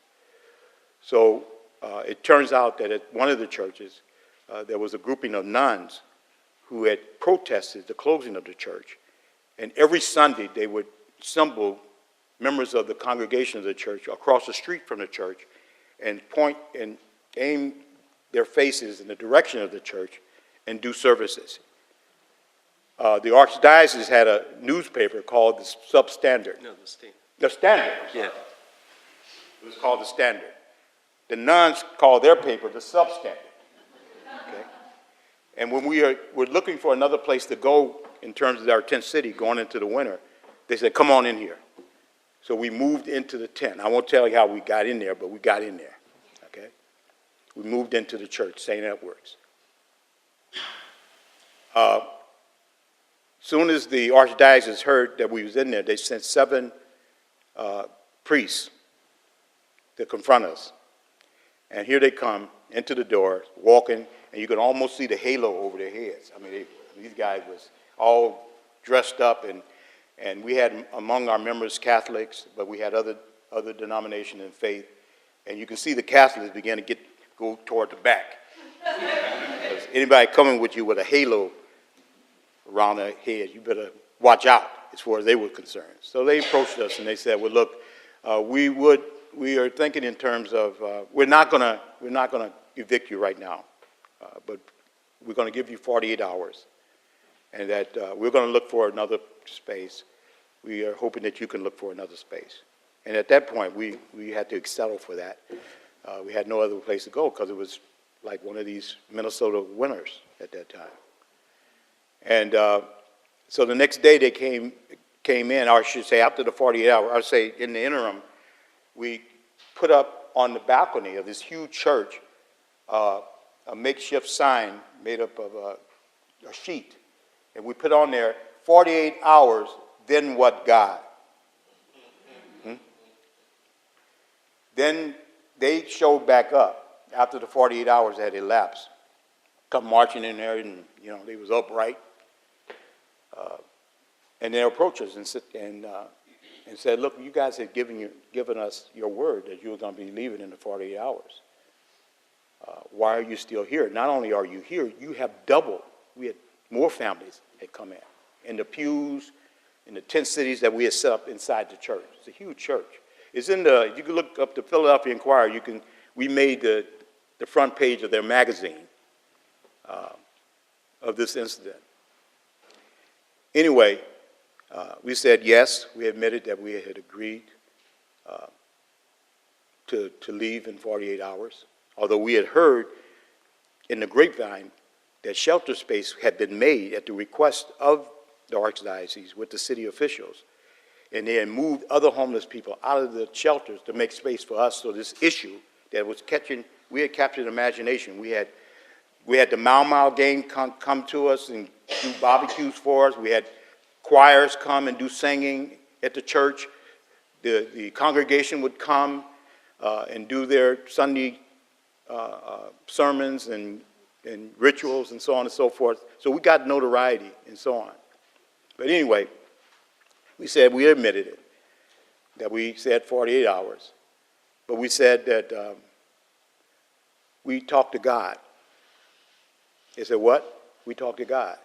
So it turns out that at one of the churches, there was a grouping of nuns who had protested the closing of the church. And every Sunday, they would assemble members of the congregation of the church across the street from the church and point and aim their faces in the direction of the church and do services. The archdiocese had a newspaper called the Substandard. No, the state. The Standard. Yeah. It was called the Standard. The nuns called their paper the Substandard. Okay? And when we're looking for another place to go in terms of our tent city going into the winter, they said, come on in here. So we moved into the tent. I won't tell you how we got in there, but we got in there. Okay? We moved into the church, St. Edward's. Soon as the archdiocese heard that we was in there, they sent 7 priests to confront us. And here they come into the door, walking, and you can almost see the halo over their heads. I mean, these guys was all dressed up, and we had among our members Catholics, but we had other denominations and faith. And you can see the Catholics begin to go toward the back. Anybody coming with you with a halo around their head, you better watch out as far as they were concerned. So they approached us and they said, well, look, we are thinking in terms of, we're not gonna evict you right now, but we're gonna give you 48 hours, and that we're gonna look for another space. We are hoping that you can look for another space. And at that point, we had to settle for that. We had no other place to go because it was like one of these Minnesota winters at that time. And so the next day they came in, or I should say after the 48 hours, I would say in the interim, we put up on the balcony of this huge church a makeshift sign made up of a sheet. And we put on there, 48 hours, then what God? Then they showed back up after the 48 hours had elapsed. Come marching in there, and they was upright. And they approached us and said, look, you guys have given us your word that you were going to be leaving in the 48 hours. Why are you still here? Not only are you here, you have doubled. We had more families had come in the pews, in the tent cities that we had set up inside the church. It's a huge church. It's you can look up the Philadelphia Inquirer. We made the front page of their magazine of this incident. Anyway, we said yes. We admitted that we had agreed to leave in 48 hours, although we had heard in the grapevine that shelter space had been made at the request of the archdiocese with the city officials, and they had moved other homeless people out of the shelters to make space for us. So this issue that was we had captured imagination. We had the Mau Mau gang come to us and do barbecues for us. We had choirs come and do singing at the church. The congregation would come and do their Sunday sermons and rituals and so on and so forth. So we got notoriety and so on. But anyway, we admitted it, that we said 48 hours. But we said that we talked to God He said, what? We talked to God.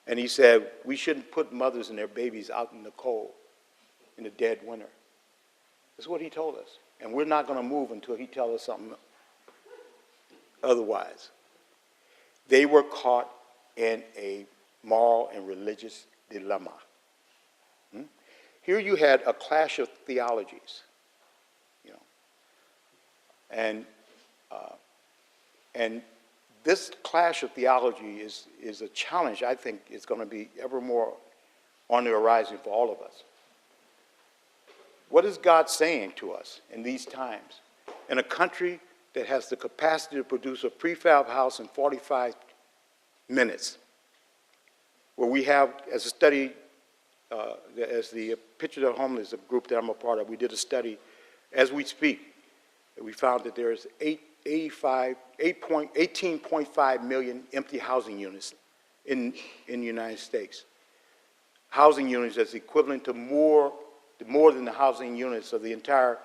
And he said, we shouldn't put mothers and their babies out in the cold in the dead winter. That's what he told us. And we're not going to move until he tells us something otherwise. They were caught in a moral and religious dilemma. Here you had a clash of theologies, and this clash of theology is a challenge. I think it's going to be ever more on the horizon for all of us. What is God saying to us in these times? In a country that has the capacity to produce a prefab house in 45 minutes, where we have, as a study, as the Picture of the Homeless, a group that I'm a part of, we did a study as we speak. We found that there's 18.5 million empty housing units in the United States. Housing units that's equivalent to more than the housing units of the entire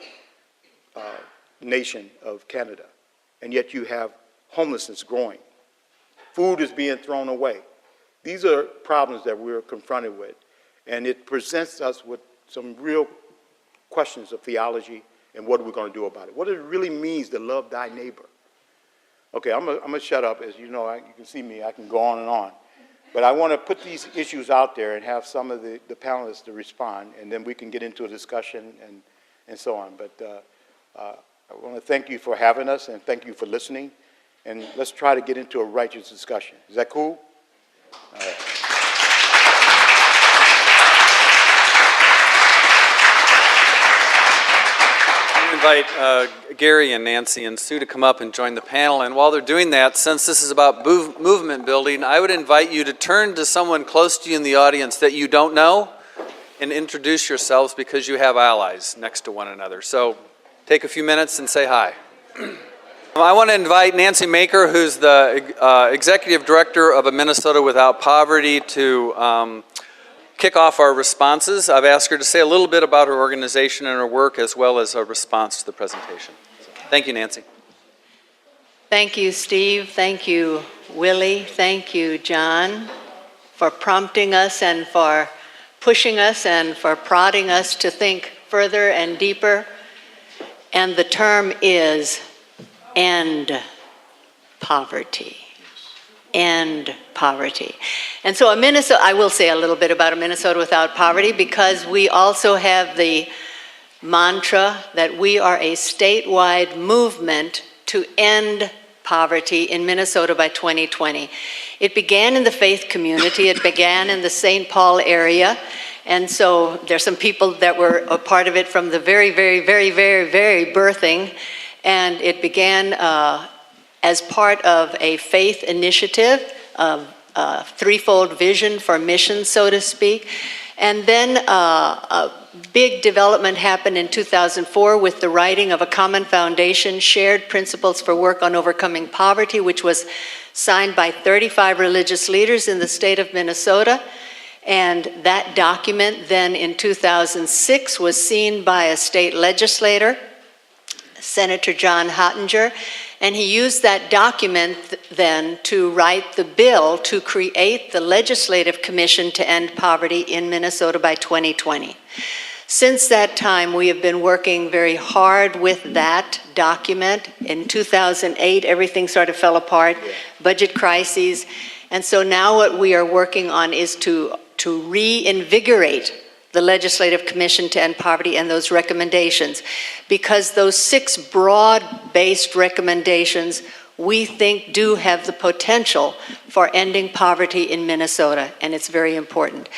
nation of Canada. And yet you have homelessness growing. Food is being thrown away. These are problems that we're confronted with. And it presents us with some real questions of theology and what are we going to do about it. What it really means to love thy neighbor. Okay, I'm going to shut up. As you know, you can see me, I can go on and on. But I want to put these issues out there and have some of the panelists to respond, and then we can get into a discussion and so on. But I want to thank you for having us and thank you for listening. And let's try to get into a righteous discussion. Is that cool? All right. Invite Gary and Nancy and Sue to come up and join the panel. And while they're doing that, since this is about movement building, I would invite you to turn to someone close to you in the audience that you don't know and introduce yourselves, because you have allies next to one another. So take a few minutes and say hi. I want to invite Nancy Maker, who's the Executive Director of A Minnesota Without Poverty, to kick off our responses. I've asked her to say a little bit about her organization and her work, as well as a response to the presentation. So, thank you, Nancy. Thank you, Steve. Thank you, Willie. Thank you, John, for prompting us and for pushing us and for prodding us to think further and deeper. And the term is end poverty. End poverty. And so I will say a little bit about A Minnesota Without Poverty, because we also have the mantra that we are a statewide movement to end poverty in Minnesota by 2020. It began in the faith community. It began in the St. Paul area. And so there's some people that were a part of it from the very, very, very, very, very birthing. And it began as part of a faith initiative, a threefold vision for missions, so to speak. And then a big development happened in 2004 with the writing of a common foundation, Shared Principles for Work on Overcoming Poverty, which was signed by 35 religious leaders in the state of Minnesota. And that document then in 2006 was seen by a state legislator, Senator John Hottinger, and he used that document then to write the bill to create the Legislative Commission to End Poverty in Minnesota by 2020. Since that time, we have been working very hard with that document. In 2008, everything sort of fell apart, budget crises, and so now what we are working on is to reinvigorate the Legislative Commission to End Poverty and those recommendations, because those 6 broad-based recommendations we think do have the potential for ending poverty in Minnesota, and it's very important.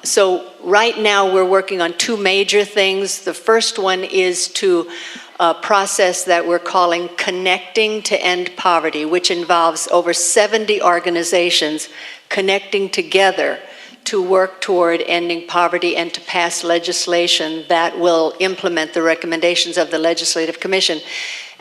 So right now we're working on 2 major things. The first one is to a process that we're calling Connecting to End Poverty, which involves over 70 organizations connecting together to work toward ending poverty and to pass legislation that will implement the recommendations of the Legislative Commission.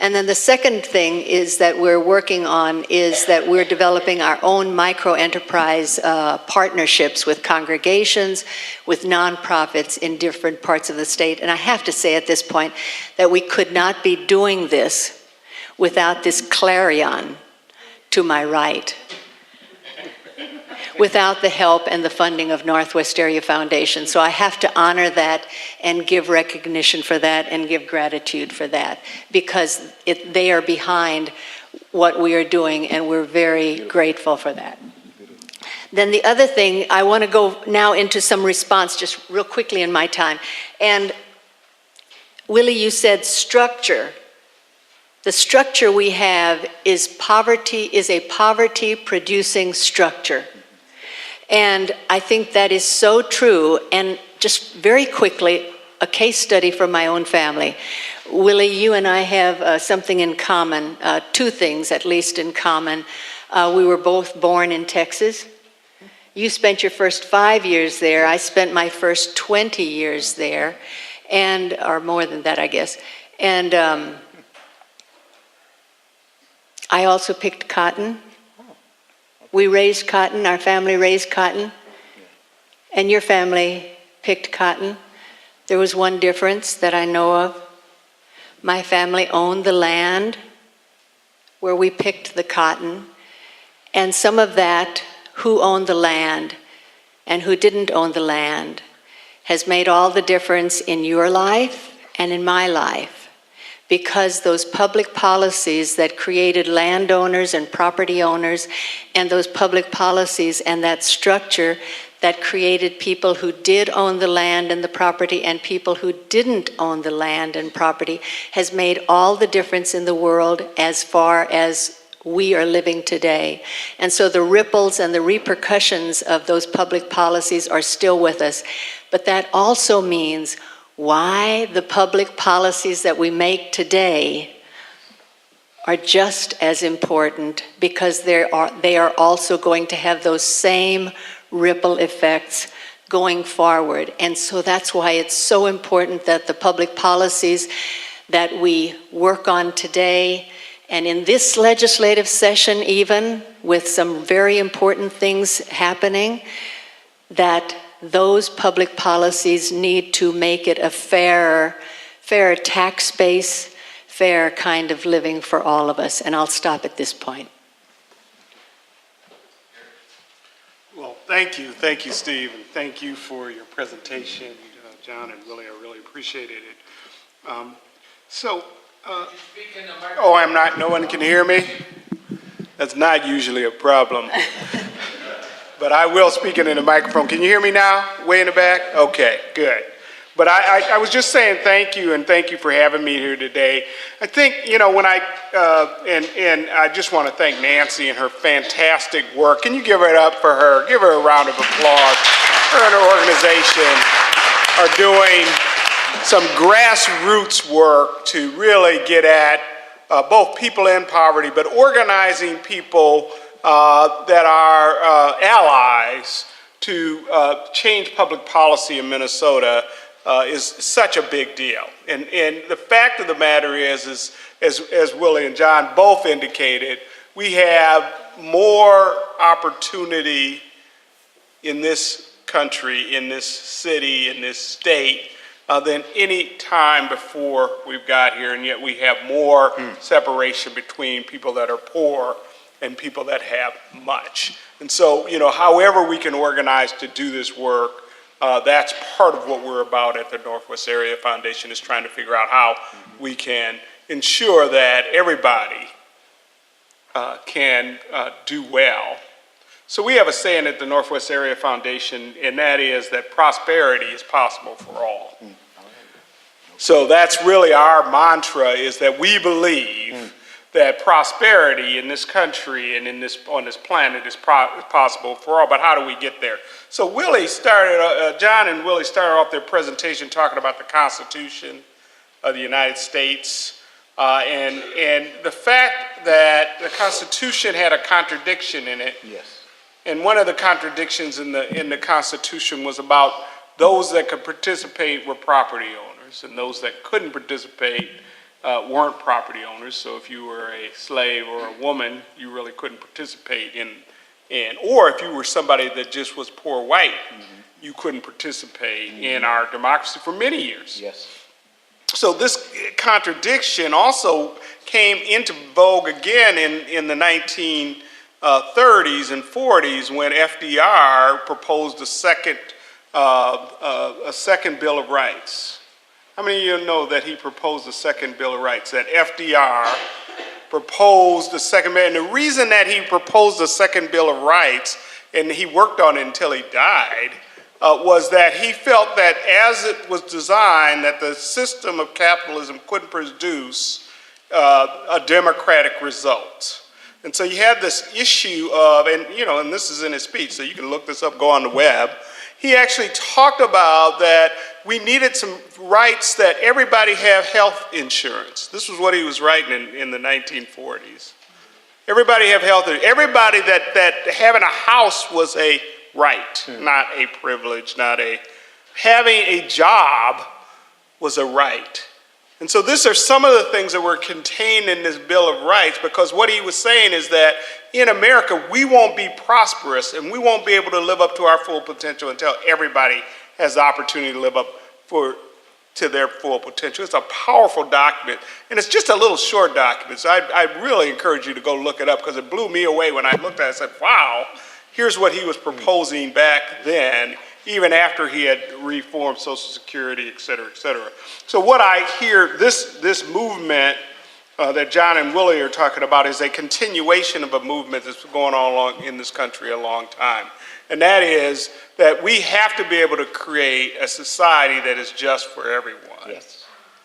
And then the second thing is that we're working on is that we're developing our own micro-enterprise partnerships with congregations, with nonprofits in different parts of the state. And I have to say at this point that we could not be doing this without this clarion to my right, without the help and the funding of Northwest Area Foundation. So I have to honor that and give recognition for that and give gratitude for that, because they are behind what we are doing, and we're very grateful for that. Then the other thing, I want to go now into some response just real quickly in my time. And Willie, you said structure. The structure we have is a poverty-producing structure. And I think that is so true. And just very quickly, a case study from my own family. Willie, you and I have something in common, two things at least in common. We were both born in Texas. You spent your first 5 years there. I spent my first 20 years there, or more than that, I guess. And I also picked cotton. We raised cotton, our family raised cotton, and your family picked cotton. There was one difference that I know of. My family owned the land where we picked the cotton, and some of that, who owned the land and who didn't own the land, has made all the difference in your life and in my life, because those public policies that created landowners and property owners, and those public policies and that structure that created people who did own the land and the property and people who didn't own the land and property, has made all the difference in the world as far as we are living today. And so the ripples and the repercussions of those public policies are still with us. But that also means why the public policies that we make today are just as important, because they are also going to have those same ripple effects going forward. And so that's why it's so important that the public policies that we work on today, and in this legislative session even, with some very important things happening, that those public policies need to make it a fair tax base, fair kind of living for all of us. And I'll stop at this point. Well, thank you, Steve, and thank you for your presentation, John and Willie. I really appreciated it. Oh, I'm not. No one can hear me. That's not usually a problem. But I will speak into the microphone. Can you hear me now? Way in the back? Okay, good. But I was just saying thank you, and thank you for having me here today. I think, when I just want to thank Nancy and her fantastic work. Can you give it up for her? Give her a round of applause. Her and her organization are doing some grassroots work to really get at both people in poverty, but organizing people that are allies to change public policy in Minnesota is such a big deal. And the fact of the matter is as Willie and John both indicated, we have more opportunity in this country, in this city, in this state, than any time before we've got here, and yet we have more separation between people that are poor and people that have much. And so, however we can organize to do this work, that's part of what we're about at the Northwest Area Foundation, is trying to figure out how we can ensure that everybody can do well. So we have a saying at the Northwest Area Foundation, and that is that prosperity is possible for all. So that's really our mantra, is that we believe that prosperity in this country and on this planet is possible for all, but how do we get there? So John and Willie started off their presentation talking about the Constitution of the United States, and the fact that the Constitution had a contradiction in it. Yes. And one of the contradictions in the Constitution was about those that could participate were property owners, and those that couldn't participate weren't property owners. So if you were a slave or a woman, you really couldn't participate or if you were somebody that just was poor white, you couldn't participate in our democracy for many years. Yes. So this contradiction also came into vogue again in the 1930s and 40s when FDR proposed a second Bill of Rights. How many of you know that he proposed a second Bill of Rights? That FDR proposed the second, and the reason that he proposed the second Bill of Rights, and he worked on it until he died, was that he felt that as it was designed, that the system of capitalism couldn't produce a democratic result. And so you had this issue of, and this is in his speech, so you can look this up, go on the web. He actually talked about that we needed some rights that everybody have health insurance. This was what he was writing in the 1940s. Everybody have health insurance. Everybody that having a house was a right, not a privilege, having a job was a right. And so these are some of the things that were contained in this Bill of Rights, because what he was saying is that in America, we won't be prosperous and we won't be able to live up to our full potential until everybody has the opportunity to live up to their full potential. It's a powerful document, and it's just a little short document, so I really encourage you to go look it up, because it blew me away when I looked at it. I said, wow, here's what he was proposing back then, even after he had reformed Social Security, et cetera, et cetera. So what I hear, this movement that John and Willie are talking about is a continuation of a movement that's going on in this country a long time. And that is that we have to be able to create a society that is just for everyone. Yes.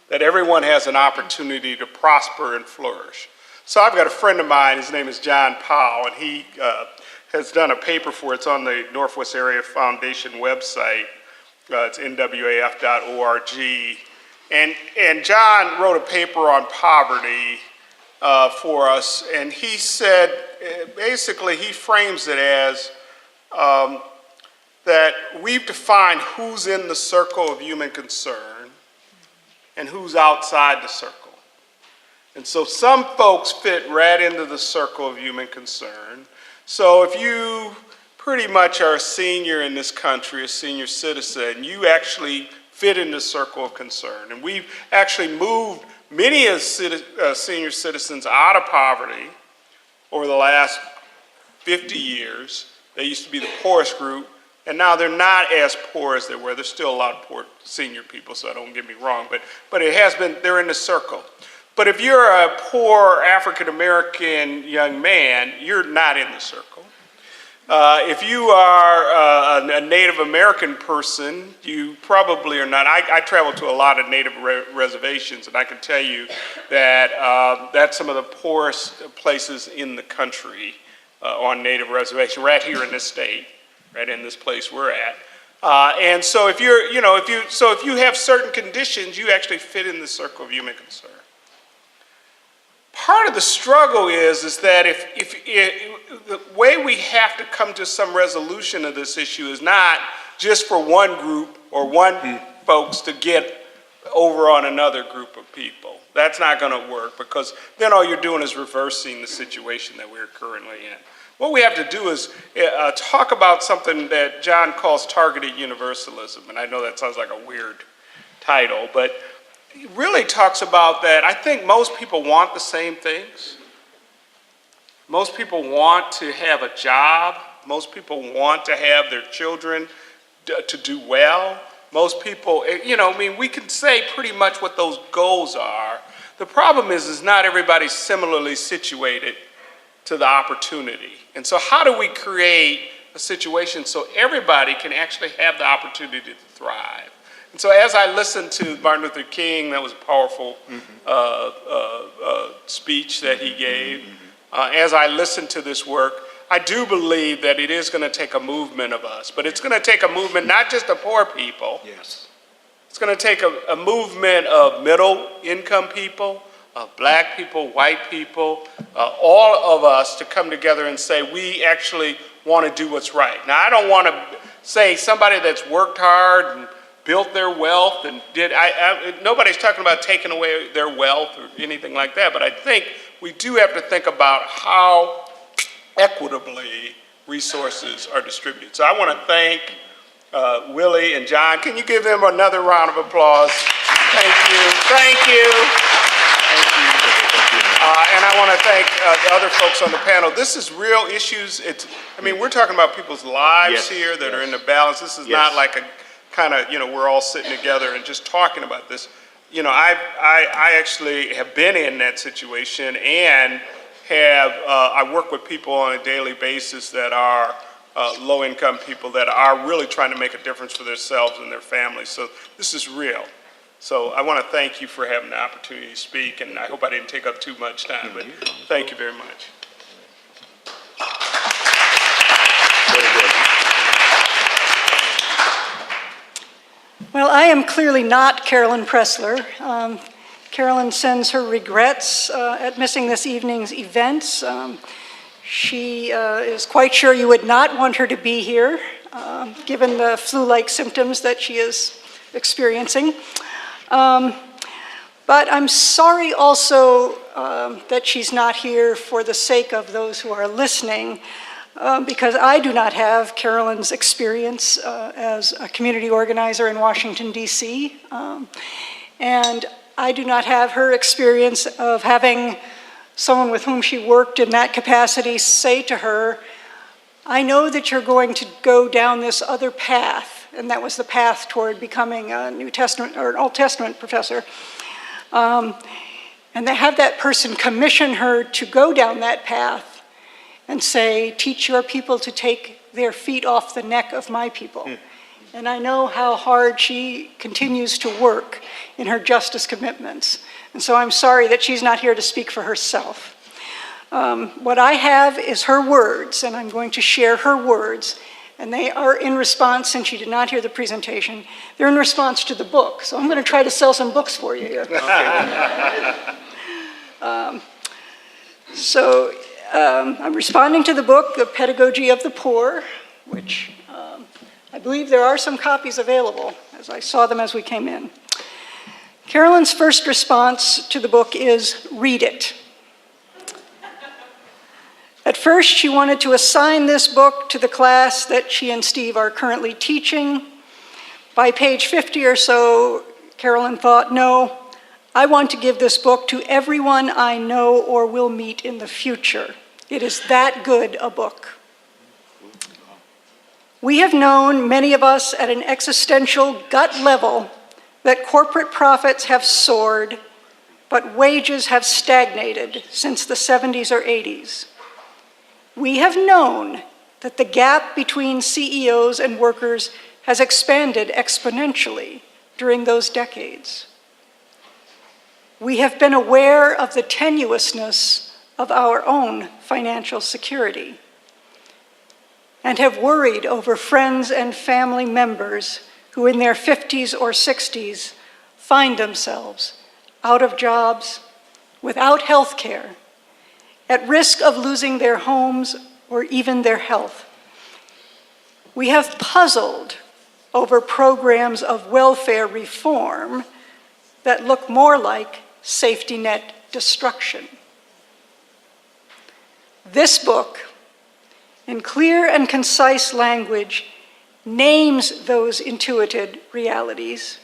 That everyone has an opportunity to prosper and flourish. So I've got a friend of mine, his name is John Powell, and he has done a paper it's on the Northwest Area Foundation website. It's nwaf.org. And John wrote a paper on poverty for us, and he said, basically he frames it as that we've defined who's in the circle of human concern and who's outside the circle. And so some folks fit right into the circle of human concern. So if you pretty much are a senior in this country, a senior citizen, you actually fit in the circle of concern. And we've actually moved many of senior citizens out of poverty over the last 50 years. They used to be the poorest group, and now they're not as poor as they were. There's still a lot of poor senior people, so don't get me wrong, but it has been, they're in the circle. But if you're a poor African-American young man, you're not in the circle. If you are a Native American person, you probably are not. I travel to a lot of Native reservations, and I can tell you that that's some of the poorest places in the country on Native reservation, right here in this state, right in this place we're at. And so if you have certain conditions, you actually fit in the circle of human concern. Part of the struggle is that the way we have to come to some resolution of this issue is not just for one group or one folks to get over on another group of people. That's not going to work, because then all you're doing is reversing the situation that we're currently in. What we have to do is talk about something that John calls targeted universalism, and I know that sounds like a weird title, but it really talks about that. I think most people want the same things. Most people want to have a job. Most people want to have their children to do well. Most people, we can say pretty much what those goals are. The problem is not everybody's similarly situated to the opportunity. And so how do we create a situation so everybody can actually have the opportunity to thrive? And so as I listened to Martin Luther King, that was a powerful speech that he gave. As I listened to this work, I do believe that it is going to take a movement of us, but it's going to take a movement not just of poor people. Yes. It's going to take a movement of middle income people, of black people, white people, all of us to come together and say we actually want to do what's right. Now, I don't want to say somebody that's worked hard and built their wealth and nobody's talking about taking away their wealth or anything like that, but I think we do have to think about how equitably resources are distributed. So I want to thank Willie and John. Can you give them another round of applause? Thank you. Thank you. Thank you. the other folks on the panel, this is real issues. We're talking about people's lives Yes, here that are yes. in the balance. This is Yes. not like a kind of, we're all sitting together and just talking about this. I actually have been in that situation and I work with people on a daily basis that are low-income people that are really trying to make a difference for themselves and their families. So this is real. So I want to thank you for having the opportunity to speak, and I hope I didn't take up too much time, but thank you very much. Well, I am clearly not Carolyn Pressler. Carolyn sends her regrets at missing this evening's events. She is quite sure you would not want her to be here, given the flu-like symptoms that she is experiencing. But I'm sorry also that she's not here for the sake of those who are listening, because I do not have Carolyn's experience as a community organizer in Washington, D.C., and I do not have her experience of having someone with whom she worked in that capacity say to her, I know that you're going to go down this other path, and that was the path toward becoming a New Testament or an Old Testament professor. And they have that person commission her to go down that path and say, teach your people to take their feet off the neck of my people. And I know how hard she continues to work in her justice commitments. And so I'm sorry that she's not here to speak for herself. What I have is her words, and I'm going to share her words. And they are in response, since you did not hear the presentation, they're in response to the book. So I'm going to try to sell some books for you here. I'm responding to the book, The Pedagogy of the Poor, which I believe there are some copies available, as I saw them as we came in. Carolyn's first response to the book is, read it. At first, she wanted to assign this book to the class that she and Steve are currently teaching. By page 50 or so, Carolyn thought, no, I want to give this book to everyone I know or will meet in the future. It is that good a book. We have known, many of us at an existential gut level, that corporate profits have soared, but wages have stagnated since the 70s or 80s. We have known that the gap between CEOs and workers has expanded exponentially during those decades. We have been aware of the tenuousness of our own financial security and have worried over friends and family members who in their 50s or 60s find themselves out of jobs, without health care, at risk of losing their homes or even their health. We have puzzled over programs of welfare reform that look more like safety net destruction. This book, in clear and concise language, names those intuited realities.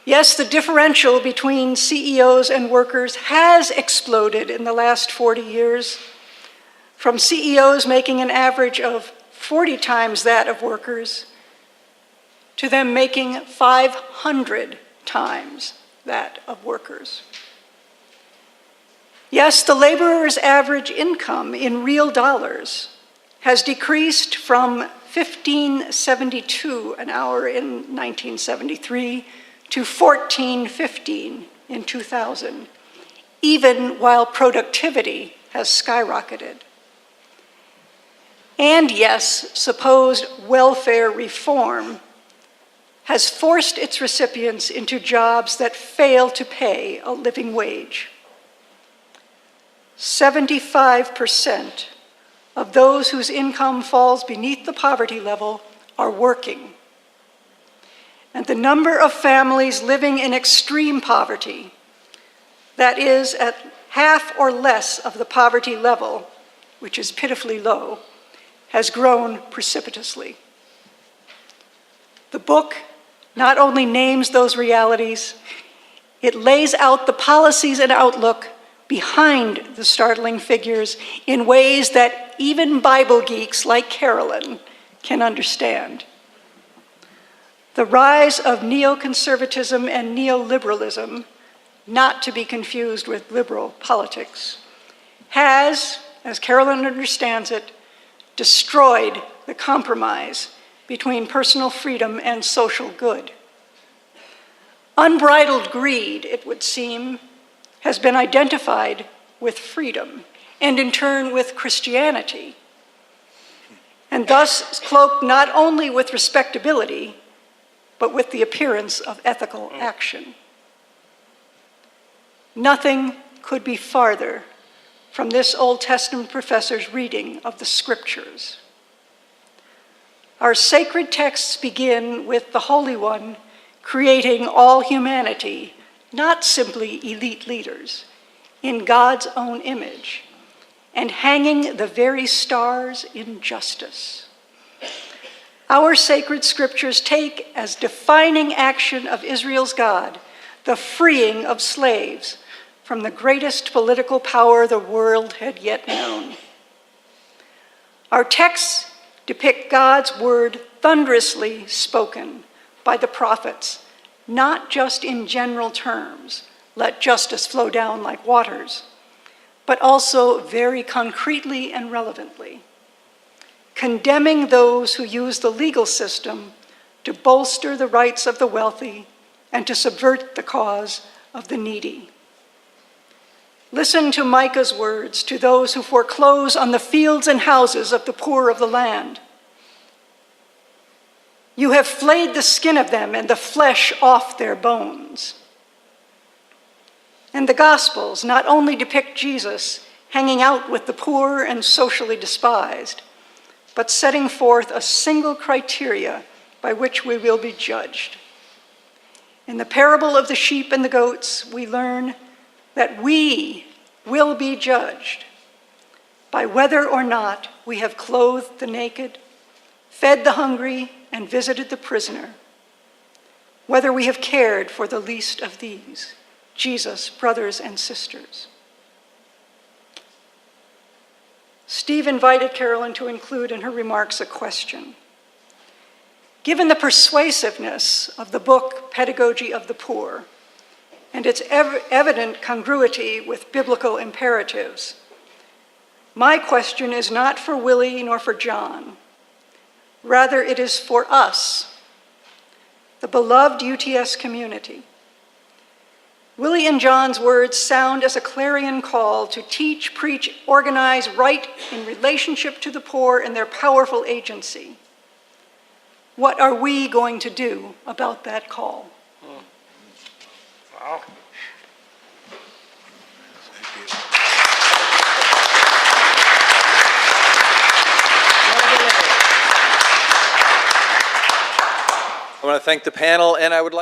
Yes, the differential between CEOs and workers has exploded in the last 40 years, from CEOs making an average of 40 times that of workers to them making 500 times that of workers. Yes, the laborer's average income in real dollars has decreased from $15.72 an hour in 1973 to $14.15 in 2000, even while productivity has skyrocketed. And yes, supposed welfare reform has forced its recipients into jobs that fail to pay a living wage. 75% of those whose income falls beneath the poverty level are working. And the number of families living in extreme poverty, that is, at half or less of the poverty level, which is pitifully low, has grown precipitously. The book not only names those realities, it lays out the policies and outlook behind the startling figures in ways that even Bible geeks like Carolyn can understand. The rise of neoconservatism and neoliberalism, not to be confused with liberal politics, has, as Carolyn understands it, destroyed the compromise between personal freedom and social good. Unbridled greed, it would seem, has been identified with freedom, and in turn with Christianity, and thus cloaked not only with respectability, but with the appearance of ethical action. Nothing could be farther from this Old Testament professor's reading of the Scriptures. Our sacred texts begin with the Holy One creating all humanity, not simply elite leaders, in God's own image, and hanging the very stars in justice. Our sacred scriptures take as defining action of Israel's God the freeing of slaves from the greatest political power the world had yet known. Our texts depict God's word thunderously spoken by the prophets, not just in general terms, let justice flow down like waters, but also very concretely and relevantly, condemning those who use the legal system to bolster the rights of the wealthy and to subvert the cause of the needy. Listen to Micah's words to those who foreclose on the fields and houses of the poor of the land. You have flayed the skin of them and the flesh off their bones. And the Gospels not only depict Jesus hanging out with the poor and socially despised, but setting forth a single criteria by which we will be judged. In the parable of the sheep and the goats, we learn that we will be judged by whether or not we have clothed the naked, fed the hungry, and visited the prisoner, whether we have cared for the least of these, Jesus' brothers and sisters. Steve invited Carolyn to include in her remarks a question. Given the persuasiveness of the book Pedagogy of the Poor and its evident congruity with biblical imperatives, my question is not for Willie nor for John. Rather, it is for us, the beloved UTS community. Willie and John's words sound as a clarion call to teach, preach, organize, write in relationship to the poor and their powerful agency. What are we going to do about that call? Wow. I want to thank the panel, and I would like